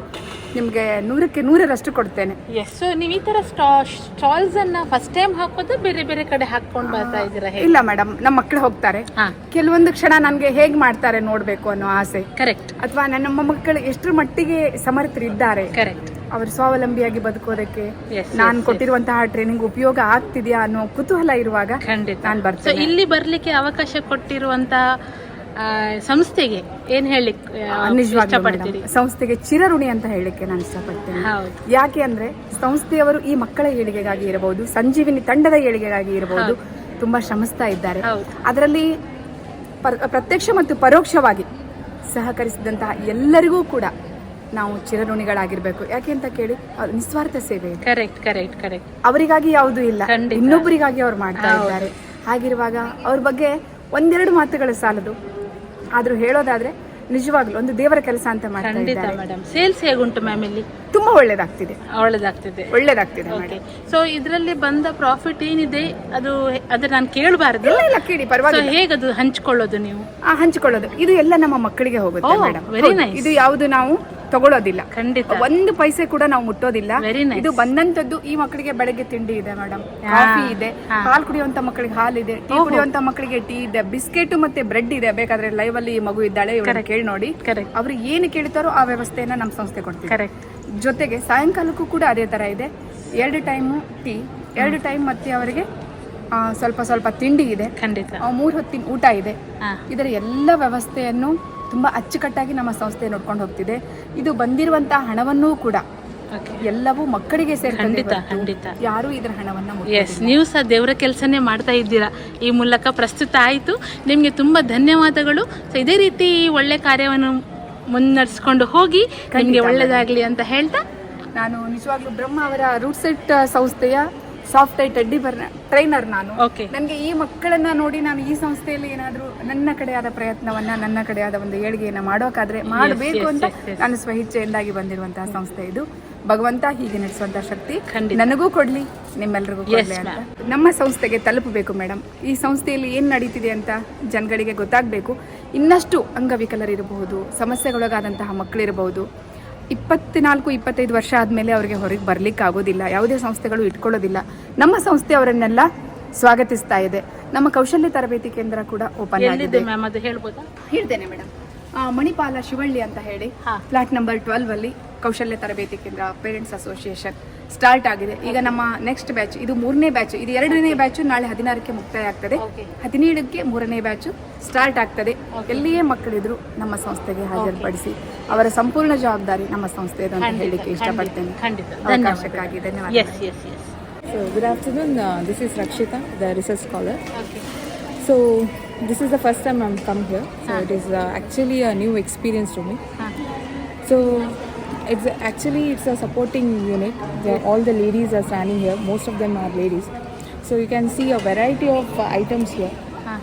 ನಿಮ್ಗೆ 100ಕ್ಕೆ 100ರಷ್ಟು ಕೊಡ್ತೇನೆ. ಸೊ ನೀವು ಈ ತರ ಸ್ಟಾಲ್ಸ್ ಅನ್ನ ಫಸ್ಟ್ ಟೈಮ್ ಹಾಕೋದು ಬೇರೆ ಬೇರೆ ಕಡೆ ಹಾಕೊಂಡು ಬರ್ತಾ ಇದ್ದೀರಾ? ಇಲ್ಲ ಮೇಡಮ್, ನಮ್ಮ ಮಕ್ಕಳು ಹೋಗ್ತಾರೆ. ಕೆಲವೊಂದು ಕ್ಷಣ ನನ್ಗೆ ಹೇಗ್ ಮಾಡ್ತಾರೆ ನೋಡ್ಬೇಕು ಅನ್ನೋ ಆಸೆ. ಕರೆಕ್ಟ್. ಅಥವಾ ನಮ್ಮ ಮಕ್ಕಳು ಎಷ್ಟರ ಮಟ್ಟಿಗೆ ಸಮರ್ಥರಿದ್ದಾರೆ. ಕರೆಕ್ಟ್. ಅವರು ಸ್ವಾವಲಂಬಿಯಾಗಿ ಬದುಕೋದಕ್ಕೆ ನಾನು ಕೊಟ್ಟಿರುವಂತಹ ಟ್ರೈನಿಂಗ್ ಉಪಯೋಗ ಆಗ್ತಿದ್ಯಾ ಅನ್ನೋ ಕುತೂಹಲ ಇರುವಾಗ ನಾನು ಬರ್ತೇನೆ. ಇಲ್ಲಿ ಬರ್ಲಿಕ್ಕೆ ಅವಕಾಶ ಕೊಟ್ಟಿರುವಂತ ಸಂಸ್ಥೆಗೆ ಏನ್ ಹೇಳಿಕ್ಕೆ ಇಷ್ಟಪಡ್ತೀರಿ? ಸಂಸ್ಥೆಗೆ ಚಿರಋಣಿ ಅಂತ ಹೇಳಿಕ್ಕೆ ನಾನು ಇಷ್ಟಪಡ್ತೇನೆ. ಯಾಕೆ ಅಂದ್ರೆ ಸಂಸ್ಥೆಯವರು ಈ ಮಕ್ಕಳ ಏಳಿಗೆಗಾಗಿ ಇರಬಹುದು, ಸಂಜೀವಿನಿ ತಂಡದ ಏಳಿಗೆಗಾಗಿ ಇರಬಹುದು, ತುಂಬಾ ಶ್ರಮಿಸ್ತಾ ಇದ್ದಾರೆ. ಅದರಲ್ಲಿ ಪ್ರತ್ಯಕ್ಷ ಮತ್ತು ಪರೋಕ್ಷವಾಗಿ ಸಹಕರಿಸಿದಂತಹ ಎಲ್ಲರಿಗೂ ಕೂಡ ನಾವು ಚಿರಋಣಿಗಳಾಗಿರ್ಬೇಕು. ಯಾಕೆ ಅಂತ ಕೇಳಿ ನಿಸ್ವಾರ್ಥ ಸೇವೆ. Correct correct correct. ಅವರಿಗಾಗಿ ಯಾವುದೂ ಇಲ್ಲ, ಇನ್ನೊಬ್ಬರಿಗಾಗಿ ಅವ್ರು ಮಾಡ್ತಾ ಇದ್ದಾರೆ. ಹಾಗಿರುವಾಗ ಅವ್ರ ಬಗ್ಗೆ ಒಂದೆರಡು ಮಾತುಗಳು ಸಾಲದು. ಆದ್ರೂ ಹೇಳೋದಾದ್ರೆ ನಿಜವಾಗ್ಲೂ ಒಂದು ದೇವರ ಕೆಲಸ ಅಂತ ಮಾಡ್ತಾ ಇದ್ದಾರೆ. ಮೇಡಮ್ ಸೇಲ್ಸ್ ಹೇಗುಂಟು ಮ್ಯಾಮ್ ಇಲ್ಲಿ? ತುಂಬಾ ಒಳ್ಳೇದಾಗ್ತಿದೆ. ಒಳ್ಳೇದಾಗ್ತಿದೆ. ಸೊ ಇದರಲ್ಲಿ ಬಂದ ಪ್ರಾಫಿಟ್ ಏನಿದೆ ಅದು ನಾನು ಕೇಳಬಾರ್ದು. ಇಲ್ಲ ಕೇಳಿ, ಪರವಾಗಿಲ್ಲ. ಹೇಗದು ಹಂಚ್ಕೊಳ್ಳೋದು ನೀವು? ಹಂಚ್ಕೊಳ್ಳೋದು ಇದು ಎಲ್ಲ ನಮ್ಮ ಮಕ್ಕಳಿಗೆ ಹೋಗುತ್ತೆ ಮೇಡಮ್. ಇದು ಯಾವುದು ನಾವು ತಗೊಳ್ಳೋದಿಲ್ಲ. ಖಂಡಿತ ಒಂದು ಪೈಸೆ ಕೂಡ ನಾವು ಮುಟ್ಟೋದಿಲ್ಲ. ಇದು ಬಂದಂತದ್ದು ಈ ಮಕ್ಕಳಿಗೆ ಬೆಳಗ್ಗೆ ತಿಂಡಿ ಇದೆ ಮೇಡಮ್, ಕಾಫಿ ಇದೆ, ಹಾಲು ಕುಡಿಯುವಂತ ಮಕ್ಕಳಿಗೆ ಹಾಲಿದೆ, ಟೀ ಕುಡಿಯುವಂತ ಮಕ್ಕಳಿಗೆ ಟೀ ಇದೆ, ಬಿಸ್ಕೆಟ್ ಮತ್ತೆ ಬ್ರೆಡ್ ಇದೆ. ಬೇಕಾದ್ರೆ ಲೈವ್ ಅಲ್ಲಿ ಮಗು ಇದ್ದಾಳೆ, ಇವ್ರನ್ನ ಕೇಳಿ ನೋಡಿ. ಅವ್ರು ಏನು ಕೇಳ್ತಾರೋ ಆ ವ್ಯವಸ್ಥೆಯನ್ನ ನಮ್ಮ ಸಂಸ್ಥೆ ಕೊಡ್ತೀವಿ. ಜೊತೆಗೆ ಸಾಯಂಕಾಲಕ್ಕೂ ಕೂಡ ಅದೇ ತರ ಇದೆ. 2 ಟೈಮು ಟೀ, 2 ಟೈಮ್ ಮತ್ತೆ ಅವರಿಗೆ ಸ್ವಲ್ಪ ತಿಂಡಿ ಇದೆ. ಖಂಡಿತ 3 ಹೊತ್ತಿನ ಊಟ ಇದೆ. ಇದರ ಎಲ್ಲ ವ್ಯವಸ್ಥೆಯನ್ನು ತುಂಬಾ ಅಚ್ಚುಕಟ್ಟಾಗಿ ನಮ್ಮ ಸಂಸ್ಥೆ ನೋಡ್ಕೊಂಡು ಹೋಗ್ತಿದೆ. ಇದು ಬಂದಿರುವಂತಹ ಹಣವನ್ನೂ ಕೂಡ ಎಲ್ಲವೂ ಮಕ್ಕಳಿಗೆ ಖಂಡಿತ ಯಾರು ಇದರ ಹಣವನ್ನ ನೀವು ಸಹ ದೇವರ ಕೆಲಸನೇ ಮಾಡ್ತಾ ಇದ್ದೀರಾ. ಈ ಮೂಲಕ ಪ್ರಸ್ತುತ ಆಯಿತು. ನಿಮಗೆ ತುಂಬಾ ಧನ್ಯವಾದಗಳು. ಇದೇ ರೀತಿ ಒಳ್ಳೆ ಕಾರ್ಯವನ್ನು ಮುನ್ನಡೆಸ್ಕೊಂಡು ಹೋಗಿ ನಿಮಗೆ ಒಳ್ಳೇದಾಗ್ಲಿ ಅಂತ ಹೇಳ್ತಾ ನಾನು ನಿಜವಾಗ್ಲೂ ಬ್ರಹ್ಮ ಅವರ ರೂಟ್ ಸೆಟ್ ಸಂಸ್ಥೆಯ ಸಾಫ್ಟ್ ಐ ಟೆಡ್ಡಿ ಟ್ರೈನರ್ ನಾನು. ನನಗೆ ಈ ಮಕ್ಕಳನ್ನ ನೋಡಿ ನಾನು ಈ ಸಂಸ್ಥೆಯಲ್ಲಿ ಏನಾದರೂ ನನ್ನ ಕಡೆಯಾದ ಪ್ರಯತ್ನವನ್ನ, ನನ್ನ ಕಡೆಯಾದ ಒಂದು ಏಳಿಗೆಯನ್ನ ಮಾಡೋಕಾದ್ರೆ ಮಾಡಬೇಕು ಅಂತ ನಾನು ಸ್ವಇಚ್ಛೆಯಿಂದಾಗಿ ಬಂದಿರುವಂತಹ ಸಂಸ್ಥೆ ಇದು. ಭಗವಂತ ಹೀಗೆ ನಡೆಸುವಂತಹ ಶಕ್ತಿ ನನಗೂ ಕೊಡ್ಲಿ, ನಿಮ್ಮೆಲ್ಲರಿಗೂ ಕೊಡ್ಲಿ ಅಂತ. ನಮ್ಮ ಸಂಸ್ಥೆಗೆ ತಲುಪಬೇಕು ಮೇಡಮ್. ಈ ಸಂಸ್ಥೆಯಲ್ಲಿ ಏನ್ ನಡೀತಿದೆ ಅಂತ ಜನಗಳಿಗೆ ಗೊತ್ತಾಗಬೇಕು. ಇನ್ನಷ್ಟು ಅಂಗವಿಕಲರಿರಬಹುದು, ಸಮಸ್ಯೆಗೊಳಗಾದಂತಹ ಮಕ್ಕಳಿರಬಹುದು, 24-25 ವರ್ಷ ಆದಮೇಲೆ ಅವರಿಗೆ ಹೊರಗೆ ಬರ್ಲಿಕ್ಕೆ ಆಗೋದಿಲ್ಲ, ಯಾವುದೇ ಸಂಸ್ಥೆಗಳು ಇಟ್ಕೊಳ್ಳೋದಿಲ್ಲ. ನಮ್ಮ ಸಂಸ್ಥೆ ಅವರನ್ನೆಲ್ಲ ಸ್ವಾಗತಿಸ್ತಾ ಇದೆ. ನಮ್ಮ ಕೌಶಲ್ಯ ತರಬೇತಿ ಕೇಂದ್ರ ಕೂಡ ಓಪನ್ ಆಗಿದೆ. ಹೇಳ್ತೇನೆ ಮೇಡಮ್. ಮಣಿಪಾಲ ಶಿವಳ್ಳಿ ಅಂತ ಹೇಳಿ ಫ್ಲಾಟ್ ನಂಬರ್ 12 ಅಲ್ಲಿ ಕೌಶಲ್ಯ ತರಬೇತಿ ಕೇಂದ್ರ ಪೇರೆಂಟ್ಸ್ ಅಸೋಸಿಯೇಷನ್ ಸ್ಟಾರ್ಟ್ ಆಗಿದೆ. ಈಗ ನಮ್ಮ ನೆಕ್ಸ್ಟ್ ಬ್ಯಾಚ್, ಇದು 3ನೇ ಬ್ಯಾಚ್, ಇದು 2ನೇ ಬ್ಯಾಚ್ ನಾಳೆ 16ಕ್ಕೆ ಮುಕ್ತಾಯ ಆಗ್ತದೆ. 17ಕ್ಕೆ 3ನೇ ಬ್ಯಾಚ್ ಸ್ಟಾರ್ಟ್ ಆಗ್ತದೆ. ಎಲ್ಲಿಯೇ ಮಕ್ಕಳಿದ್ರು ನಮ್ಮ ಸಂಸ್ಥೆಗೆ ಹಾಜರುಪಡಿಸಿ ಅವರ ಸಂಪೂರ್ಣ ಜವಾಬ್ದಾರಿ ನಮ್ಮ ಸಂಸ್ಥೆದು ಅಂತ ಹೇಳಿಕ್ಕೆ ಇಷ್ಟಪಡ್ತೇನೆ. ಅವಕಾಶಕ್ಕಾಗಿ ಧನ್ಯವಾದ. So good afternoon. This is Rakshita, the research scholar. So this is the first time I'm come here. So it is actually a new experience to me. So it's a supporting unit. All the ladies are standing here. Most of them are ladies. So you can see a variety of items here.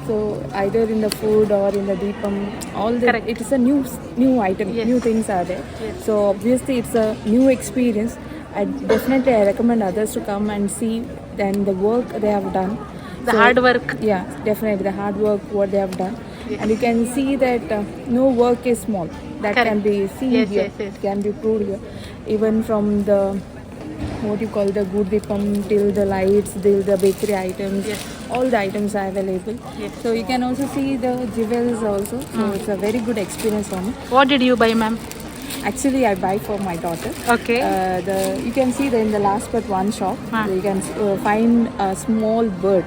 So either in the food or in the Deepam, it is a new item. New things are there. So obviously it's a new experience. I recommend others to come and see then the work they have done. The hard work. Yeah, definitely the hard work what they have done. And you can see that no work is small. That can be seen here. It can be proved here. Even from the what you call the good Deepam till the lights, till the bakery items, all the items are available. So you can also see the jewels also. So it's a very good experience for me. What did you buy, ma'am? Actually, I buy for my daughter. Okay. You can see that in the last but one shop, you can find a small bird.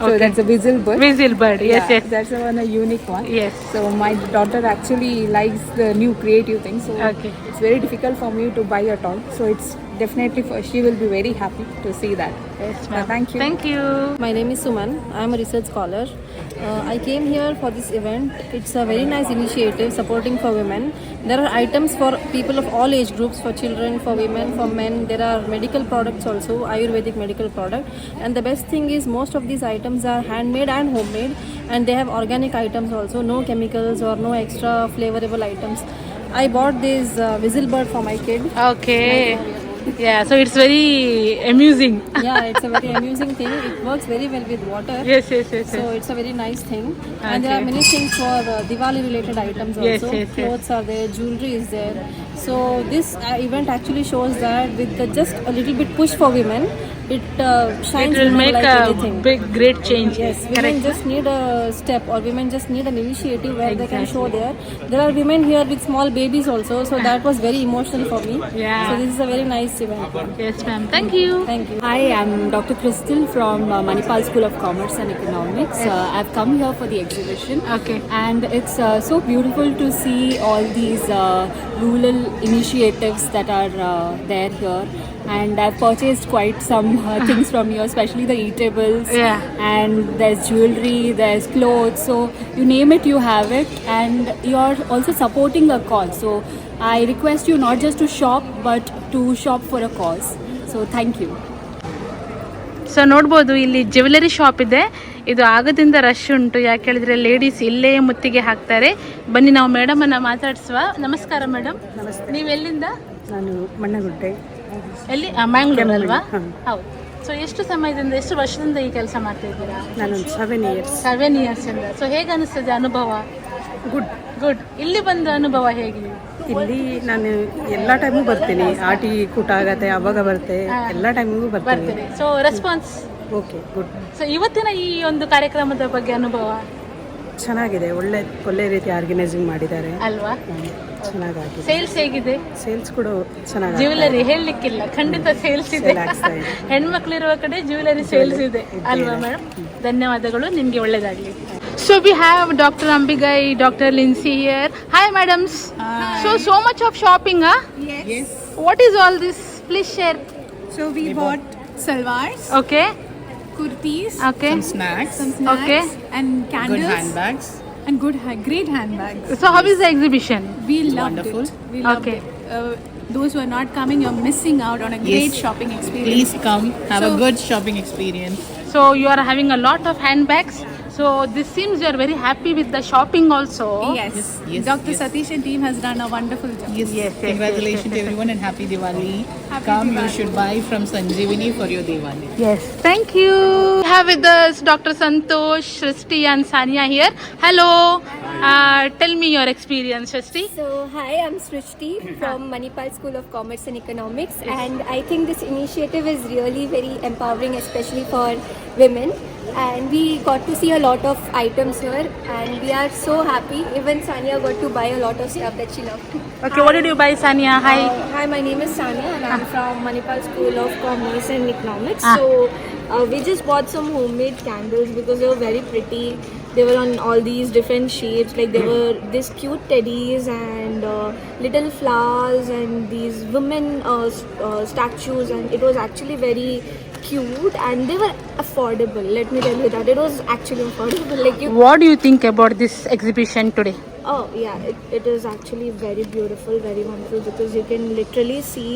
So that's a whistle bird. Whistle bird, yes, Yeah, yes. that's one a unique one. Yes. So my daughter actually likes the new creative things. So Okay. it's very difficult for me to buy at all. So it's definitely she will be very happy to see that. Yes, ma'am. Thank you. Thank you. My name is Suman. I am a research scholar. I came here for this event. It's a very nice initiative supporting for women. There are items for people of all age groups, for children, for women, for men. There are medical products also, Ayurvedic medical product. And the best thing is most of these items are handmade and homemade, and they have organic items also, no chemicals or no extra flavorable items. I bought this whistle bird for my kid. Okay. Yeah, so it's very amusing. Yeah, it's a very amusing thing. It works very well with water. Yes, yes, yes, So yes. it's a very nice thing. And there are many things for Diwali related items also. Yes, yes, yes. Clothes are there, jewelry is there. So this event actually shows that with just a little bit push for women, it shines It will women make like a anything. big, great change. Yes, women Correct. just need a step, or women just need an initiative where they can show there. There are women here with small babies also, so that was very emotional for me. Yeah. So this is a very nice event. Yes, ma'am. Thank you. Thank you. Hi, I'm Dr. Crystal from Manipal School of Commerce and Economics. I've come here for the exhibition. Okay. And it's so beautiful to see all these rural initiatives that are there here. And I've purchased quite some things from you, especially the eatables. Yeah. And there's jewelry, there's clothes. So you name it, you have it. And you're also supporting a cause. So I request you not just to shop, but to shop for a cause. So thank you. So ನೋಡ್ಬೋದು ಇಲ್ಲಿ ಜ್ಯುವೆಲರಿ ಶಾಪ್ ಇದೆ. ಇದು ಆಗದಿಂದ ರಶ್ ಉಂಟು, ಯಾಕೆ ಹೇಳಿದ್ರೆ ಲೇಡೀಸ್ ಇಲ್ಲೇ ಮುತ್ತಿಗೆ ಹಾಕ್ತಾರೆ. ಬನ್ನಿ ನಾವು ಮೇಡಮನ್ನು ಮಾತಾಡಿಸುವ. ನಮಸ್ಕಾರ ಮೇಡಮ್. ನೀವು ಎಲ್ಲಿಂದ? ನಾನು ಮಣ್ಣಗುಡ್ಡೆ. ಎಲ್ಲಿ? ಮ್ಯಾಂಗ್ಳೂರ್ ಅಲ್ವಾ? ಹೌದು. ಸೊ ಎಷ್ಟು ಸಮಯದಿಂದ, ಎಷ್ಟು ವರ್ಷದಿಂದ ಈ ಕೆಲಸ ಮಾಡ್ತಾ ಇದ್ದೀರಾ? ನಾನೊಂದು 7 years. 7 years ಇಂದ. ಸೊ ಹೇಗೆ ಅನಿಸ್ತದೆ ಅನುಭವ? ಗುಡ್. ಇಲ್ಲಿ ಬಂದ ಅನುಭವ ಹೇಗೆ? ಇಲ್ಲಿ ನಾನು ಎಲ್ಲ ಟೈಮು ಬರ್ತೀನಿ. ಆಟಿ ಕೂಟ ಆಗತ್ತೆ, ಅವಾಗ ಬರ್ತೆ, ಎಲ್ಲ ಟೈಮಿಗೂ ಬರ್ತೀನಿ. ಬರ್ತೀರಿ. So response okay, good. So ಇವತ್ತಿನ ಈ ಒಂದು ಕಾರ್ಯಕ್ರಮದ ಬಗ್ಗೆ ಅನುಭವ ಚೆನ್ನಾಗಿದೆ. ಒಳ್ಳೆ ರೀತಿ ಆರ್ಗನೈಸಿಂಗ್ ಮಾಡಿದ್ದಾರೆ ಅಲ್ವಾ? ಚೆನ್ನಾಗಿದೆ. ಸೇಲ್ಸ್ ಹೇಗಿದೆ? ಸೇಲ್ಸ್ ಕೂಡ ಚೆನ್ನಾಗಿ. ಜ್ಯುವೆಲರಿ ಹೇಳಲಿಕ್ಕಿಲ್ಲ, ಖಂಡಿತ ಸೇಲ್ಸ್ ಇದೆ. ಹೆಣ್ಮಕ್ಳಿರುವ ಕಡೆ ಜ್ಯುವೆಲರಿ ಸೇಲ್ಸ್ ಇದೆ ಅಲ್ವಾ ಮೇಡಮ್? ಧನ್ಯವಾದಗಳು, ನಿಮಗೆ ಒಳ್ಳೇದಾಗಲಿ. So we have Dr. Ambigai, Dr. Lindsay here. Hi madams. So much of shopping, huh? Yes. What is all this? Please share. So we bought salwars, Okay. kurtis, Okay. some snacks, Okay. and candles. Good handbags. And great handbags. So how is the exhibition? We loved Wonderful. it. We loved Okay. it. Those who are not coming, you're missing out on a great shopping experience. Please come, have a So- good shopping experience. So you are having a lot of handbags. So this seems you are very happy with the shopping also. Yes. Yes, Dr. yes. Satish and team has done a wonderful job. Yes, congratulations to everyone and happy Diwali. Happy Come, Diwali. you should buy from Sanjeevani for your Diwali. Yes, thank you. We have with us Dr. Santosh, Shrishti and Sania here. Hello. Tell me your experience, Shrishti. So, hi, I'm Srishti from Manipal School of Commerce and Economics, and I think this initiative is really very empowering, especially for women. And we got to see a lot of items here, and we are so happy. Even Sania got to buy a lot of stuff that she loved. Okay, what did you buy, Sania? Hi. Hi, my name is Sania, and I'm from Manipal School of Commerce and Economics. So, we just bought some homemade candles because they were very pretty. They were on all these different shapes, like there were these cute teddies and little flowers and these women statues, and it was actually very cute and they were affordable. Let me tell you that it was actually affordable. Like you. What do you think about this exhibition today? Oh yeah, it is actually very beautiful, very wonderful, because you can literally see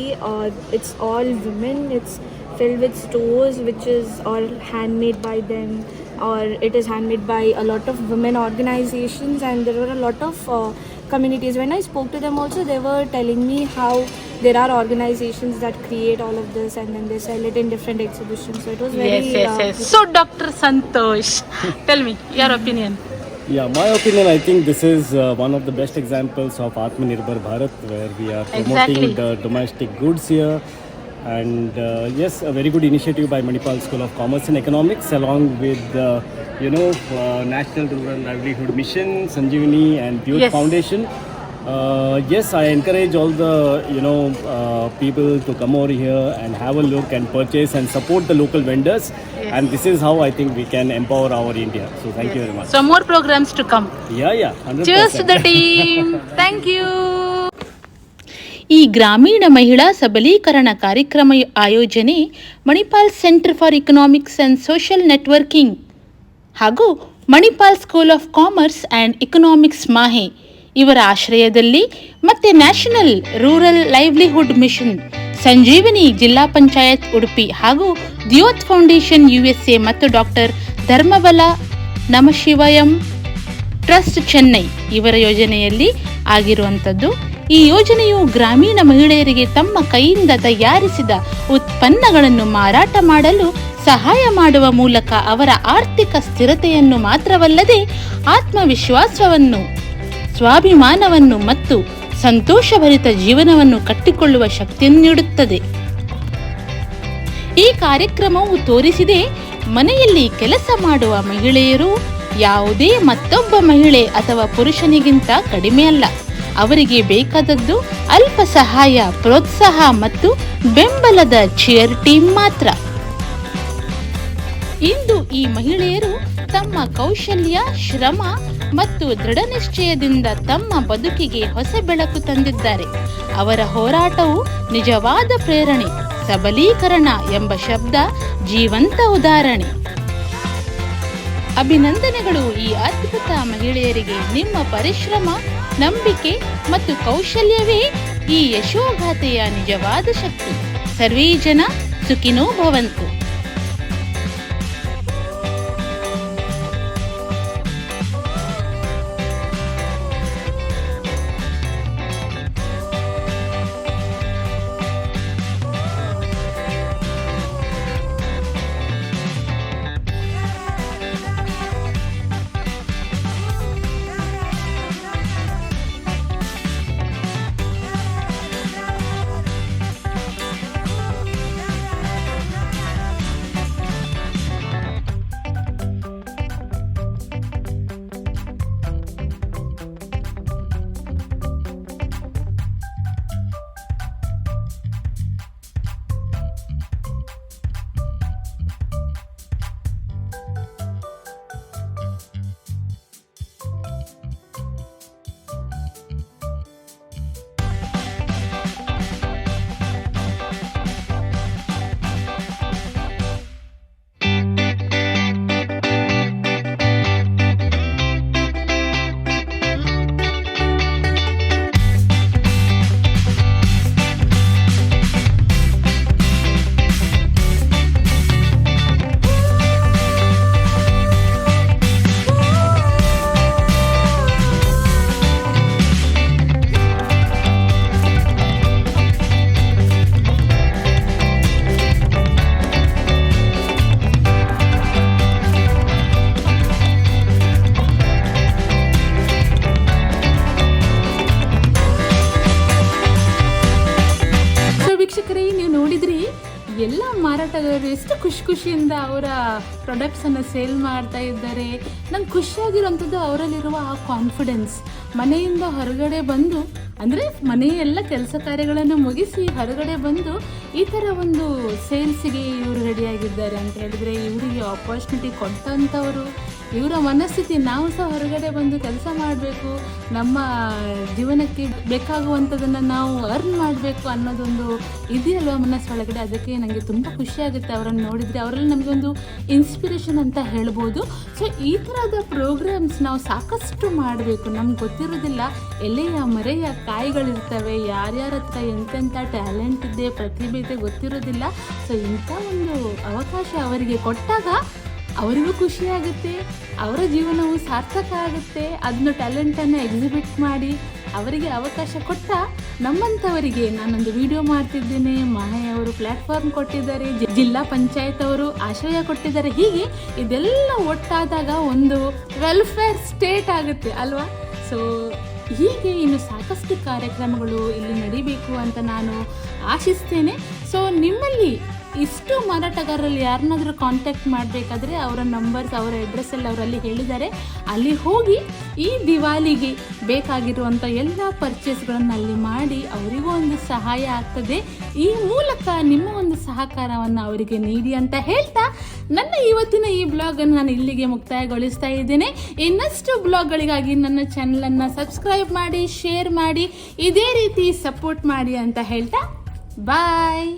it's all women. It's filled with stores which is all handmade by them, or it is handmade by a lot of women organizations, and there were a lot of communities. When I spoke to them also, they were telling me how there are organizations that create all of this and then they sell it in different exhibitions. So it was very Yes. So Dr. Santosh, tell me your opinion. Yeah, my opinion, I think this is one of the best examples of Atmanirbhar Bharat, where we are promoting the domestic goods here. And yes, a very good initiative by Manipal School of Commerce and Economics, along with National Rural Livelihood Mission, Sanjeevani and Youth Foundation. Yes, I encourage all the people to come over here and have a look and purchase and support the local vendors. Yes. And this is how I think we can empower our India. So thank you very much. So more programs to come. Yeah, 100%. Cheers to the team. Thank you. ಈ ಗ್ರಾಮೀಣ ಮಹಿಳಾ ಸಬಲೀಕರಣ ಕಾರ್ಯಕ್ರಮ ಆಯೋಜನೆ Manipal centre for economics and social networking ಹಾಗೂ Manipal school of commerce and economics MAHE ಇವರ ಆಶ್ರಯದಲ್ಲಿ ಮತ್ತು national rural livelihood mission Sanjeevini Zilla panchayat Udupi ಹಾಗೂ ದಿಯೋತ್ ಫೌಂಡೇಶನ್ USA ಮತ್ತು ಡಾಕ್ಟರ್ ಧರ್ಮಬಲ ನಮಶಿವಯಂ ಟ್ರಸ್ಟ್ ಚೆನ್ನೈ ಇವರ ಯೋಜನೆಯಲ್ಲಿ ಆಗಿರುವಂಥದ್ದು. ಈ ಯೋಜನೆಯು ಗ್ರಾಮೀಣ ಮಹಿಳೆಯರಿಗೆ ತಮ್ಮ ಕೈಯಿಂದ ತಯಾರಿಸಿದ ಉತ್ಪನ್ನಗಳನ್ನು ಮಾರಾಟ ಮಾಡಲು ಸಹಾಯ ಮಾಡುವ ಮೂಲಕ ಅವರ ಆರ್ಥಿಕ ಸ್ಥಿರತೆಯನ್ನು ಮಾತ್ರವಲ್ಲದೆ ಆತ್ಮವಿಶ್ವಾಸವನ್ನು, ಸ್ವಾಭಿಮಾನವನ್ನು ಮತ್ತು ಸಂತೋಷಭರಿತ ಜೀವನವನ್ನು ಕಟ್ಟಿಕೊಳ್ಳುವ ಶಕ್ತಿಯನ್ನು ನೀಡುತ್ತದೆ. ಈ ಕಾರ್ಯಕ್ರಮವು ತೋರಿಸಿದೆ, ಮನೆಯಲ್ಲಿ ಕೆಲಸ ಮಾಡುವ ಮಹಿಳೆಯರು ಯಾವುದೇ ಮತ್ತೊಬ್ಬ ಮಹಿಳೆ ಅಥವಾ ಪುರುಷನಿಗಿಂತ ಕಡಿಮೆ ಅಲ್ಲ. ಅವರಿಗೆ ಬೇಕಾದದ್ದು ಅಲ್ಪ ಸಹಾಯ, ಪ್ರೋತ್ಸಾಹ ಮತ್ತು ಬೆಂಬಲದ ಚೇರ್ ಟೀಮ್ ಮಾತ್ರ. ಇಂದು ಈ ಮಹಿಳೆಯರು ತಮ್ಮ ಕೌಶಲ್ಯ, ಶ್ರಮ ಮತ್ತು ದೃಢನಿಶ್ಚಯದಿಂದ ತಮ್ಮ ಬದುಕಿಗೆ ಹೊಸ ಬೆಳಕು ತಂದಿದ್ದಾರೆ. ಅವರ ಹೋರಾಟವು ನಿಜವಾದ ಪ್ರೇರಣೆ. ಸಬಲೀಕರಣ ಎಂಬ ಶಬ್ದ ಜೀವಂತ ಉದಾಹರಣೆ. ಅಭಿನಂದನೆಗಳು ಈ ಅದ್ಭುತ ಮಹಿಳೆಯರಿಗೆ. ನಿಮ್ಮ ಪರಿಶ್ರಮ, ನಂಬಿಕೆ ಮತ್ತು ಕೌಶಲ್ಯವೇ ಈ ಯಶೋಗಾಥೆಯ ನಿಜವಾದ ಶಕ್ತಿ. ಸರ್ವೇ ಜನ ಸುಖಿನೋ ಭವಂತು. ಎಲ್ಲ ಮಾರಾಟಗಾರರು ಎಷ್ಟು ಖುಷಿಯಿಂದ ಅವರ ಪ್ರಾಡಕ್ಟ್ಸನ್ನು ಸೇಲ್ ಮಾಡ್ತಾ ಇದ್ದಾರೆ. ನಂಗೆ ಖುಷಿಯಾಗಿರೋಂಥದ್ದು ಅವರಲ್ಲಿರುವ ಆ ಕಾನ್ಫಿಡೆನ್ಸ್. ಮನೆಯಿಂದ ಹೊರಗಡೆ ಬಂದು, ಅಂದರೆ ಮನೆಯೆಲ್ಲ ಕೆಲಸ ಕಾರ್ಯಗಳನ್ನು ಮುಗಿಸಿ ಹೊರಗಡೆ ಬಂದು ಈ ಥರ ಒಂದು ಸೇಲ್ಸಿಗೆ ಇವರು ರೆಡಿಯಾಗಿದ್ದಾರೆ ಅಂತ ಹೇಳಿದರೆ, ಇವರಿಗೆ ಆಪರ್ಚುನಿಟಿ ಕೊಟ್ಟಂಥವರು, ಇವರ ಮನಸ್ಥಿತಿ ನಾವು ಸಹ ಹೊರಗಡೆ ಬಂದು ಕೆಲಸ ಮಾಡಬೇಕು, ನಮ್ಮ ಜೀವನಕ್ಕೆ ಬೇಕಾಗುವಂಥದ್ದನ್ನು ನಾವು ಅರ್ನ್ ಮಾಡಬೇಕು ಅನ್ನೋದೊಂದು ಇದೆಯಲ್ವ ಮನಸ್ಸೊಳಗಡೆ. ಅದಕ್ಕೆ ನನಗೆ ತುಂಬ ಖುಷಿಯಾಗುತ್ತೆ ಅವರನ್ನು ನೋಡಿದರೆ. ಅವರಲ್ಲಿ ನಮಗೊಂದು ಇನ್ಸ್ಪಿರೇಷನ್ ಅಂತ ಹೇಳ್ಬೋದು. ಸೊ ಈ ಥರದ ಪ್ರೋಗ್ರಾಮ್ಸ್ ನಾವು ಸಾಕಷ್ಟು ಮಾಡಬೇಕು. ನಮ್ಗೆ ಗೊತ್ತಿರೋದಿಲ್ಲ, ಎಲೆಯ ಮರೆಯ ಕಾಯಿಗಳಿರ್ತವೆ, ಯಾರ್ಯಾರ ಹತ್ರ ಎಂತೆಂಥ ಟ್ಯಾಲೆಂಟ್ ಇದೆ, ಪ್ರತಿಭೆ ಇದೆ ಗೊತ್ತಿರೋದಿಲ್ಲ. ಸೊ ಇಂಥ ಒಂದು ಅವಕಾಶ ಅವರಿಗೆ ಕೊಟ್ಟಾಗ ಅವರಿಗೂ ಖುಷಿಯಾಗುತ್ತೆ, ಅವರ ಜೀವನವು ಸಾರ್ಥಕ ಆಗುತ್ತೆ. ಅದನ್ನು ಟ್ಯಾಲೆಂಟನ್ನು ಎಕ್ಸಿಬಿಟ್ ಮಾಡಿ ಅವರಿಗೆ ಅವಕಾಶ ಕೊಟ್ಟ ನಮ್ಮಂಥವರಿಗೆ, ನಾನೊಂದು ವಿಡಿಯೋ ಮಾಡ್ತಿದ್ದೇನೆ, ಮಾಹೆ ಅವರು ಪ್ಲ್ಯಾಟ್ಫಾರ್ಮ್ ಕೊಟ್ಟಿದ್ದಾರೆ, ಜಿಲ್ಲಾ ಪಂಚಾಯತ್ ಅವರು ಆಶ್ರಯ ಕೊಟ್ಟಿದ್ದಾರೆ. ಹೀಗೆ ಇದೆಲ್ಲ ಒಟ್ಟಾದಾಗ ಒಂದು ವೆಲ್ಫೇರ್ ಸ್ಟೇಟ್ ಆಗುತ್ತೆ ಅಲ್ವಾ? ಸೊ ಹೀಗೆ ಇನ್ನು ಸಾಕಷ್ಟು ಕಾರ್ಯಕ್ರಮಗಳು ಇಲ್ಲಿ ನಡೀಬೇಕು ಅಂತ ನಾನು ಆಶಿಸ್ತೇನೆ. ಸೊ ನಿಮ್ಮಲ್ಲಿ ಇಷ್ಟು ಮಾರಾಟಗಾರರಲ್ಲಿ ಯಾರನ್ನಾದರೂ ಕಾಂಟ್ಯಾಕ್ಟ್ ಮಾಡಬೇಕಾದ್ರೆ ಅವರ ನಂಬರ್ಸ್, ಅವರ ಅಡ್ರೆಸ್ ಎಲ್ಲ ಅವರಲ್ಲಿ ಹೇಳಿದ್ದಾರೆ. ಅಲ್ಲಿ ಹೋಗಿ ಈ ದಿವಾಲಿಗೆ ಬೇಕಾಗಿರುವಂಥ ಎಲ್ಲ ಪರ್ಚೇಸ್ಗಳನ್ನು ಅಲ್ಲಿ ಮಾಡಿ ಅವರಿಗೂ ಒಂದು ಸಹಾಯ ಆಗ್ತದೆ. ಈ ಮೂಲಕ ನಿಮ್ಮ ಒಂದು ಸಹಕಾರವನ್ನು ಅವರಿಗೆ ನೀಡಿ ಅಂತ ಹೇಳ್ತಾ ನನ್ನ ಇವತ್ತಿನ ಈ ಬ್ಲಾಗನ್ನು ನಾನು ಇಲ್ಲಿಗೆ ಮುಕ್ತಾಯಗೊಳಿಸ್ತಾ ಇದ್ದೇನೆ. ಇನ್ನಷ್ಟು ಬ್ಲಾಗ್ಗಳಿಗಾಗಿ ನನ್ನ ಚಾನಲನ್ನು ಸಬ್ಸ್ಕ್ರೈಬ್ ಮಾಡಿ, ಶೇರ್ ಮಾಡಿ, ಇದೇ ರೀತಿ ಸಪೋರ್ಟ್ ಮಾಡಿ ಅಂತ ಹೇಳ್ತಾ ಬಾಯ್.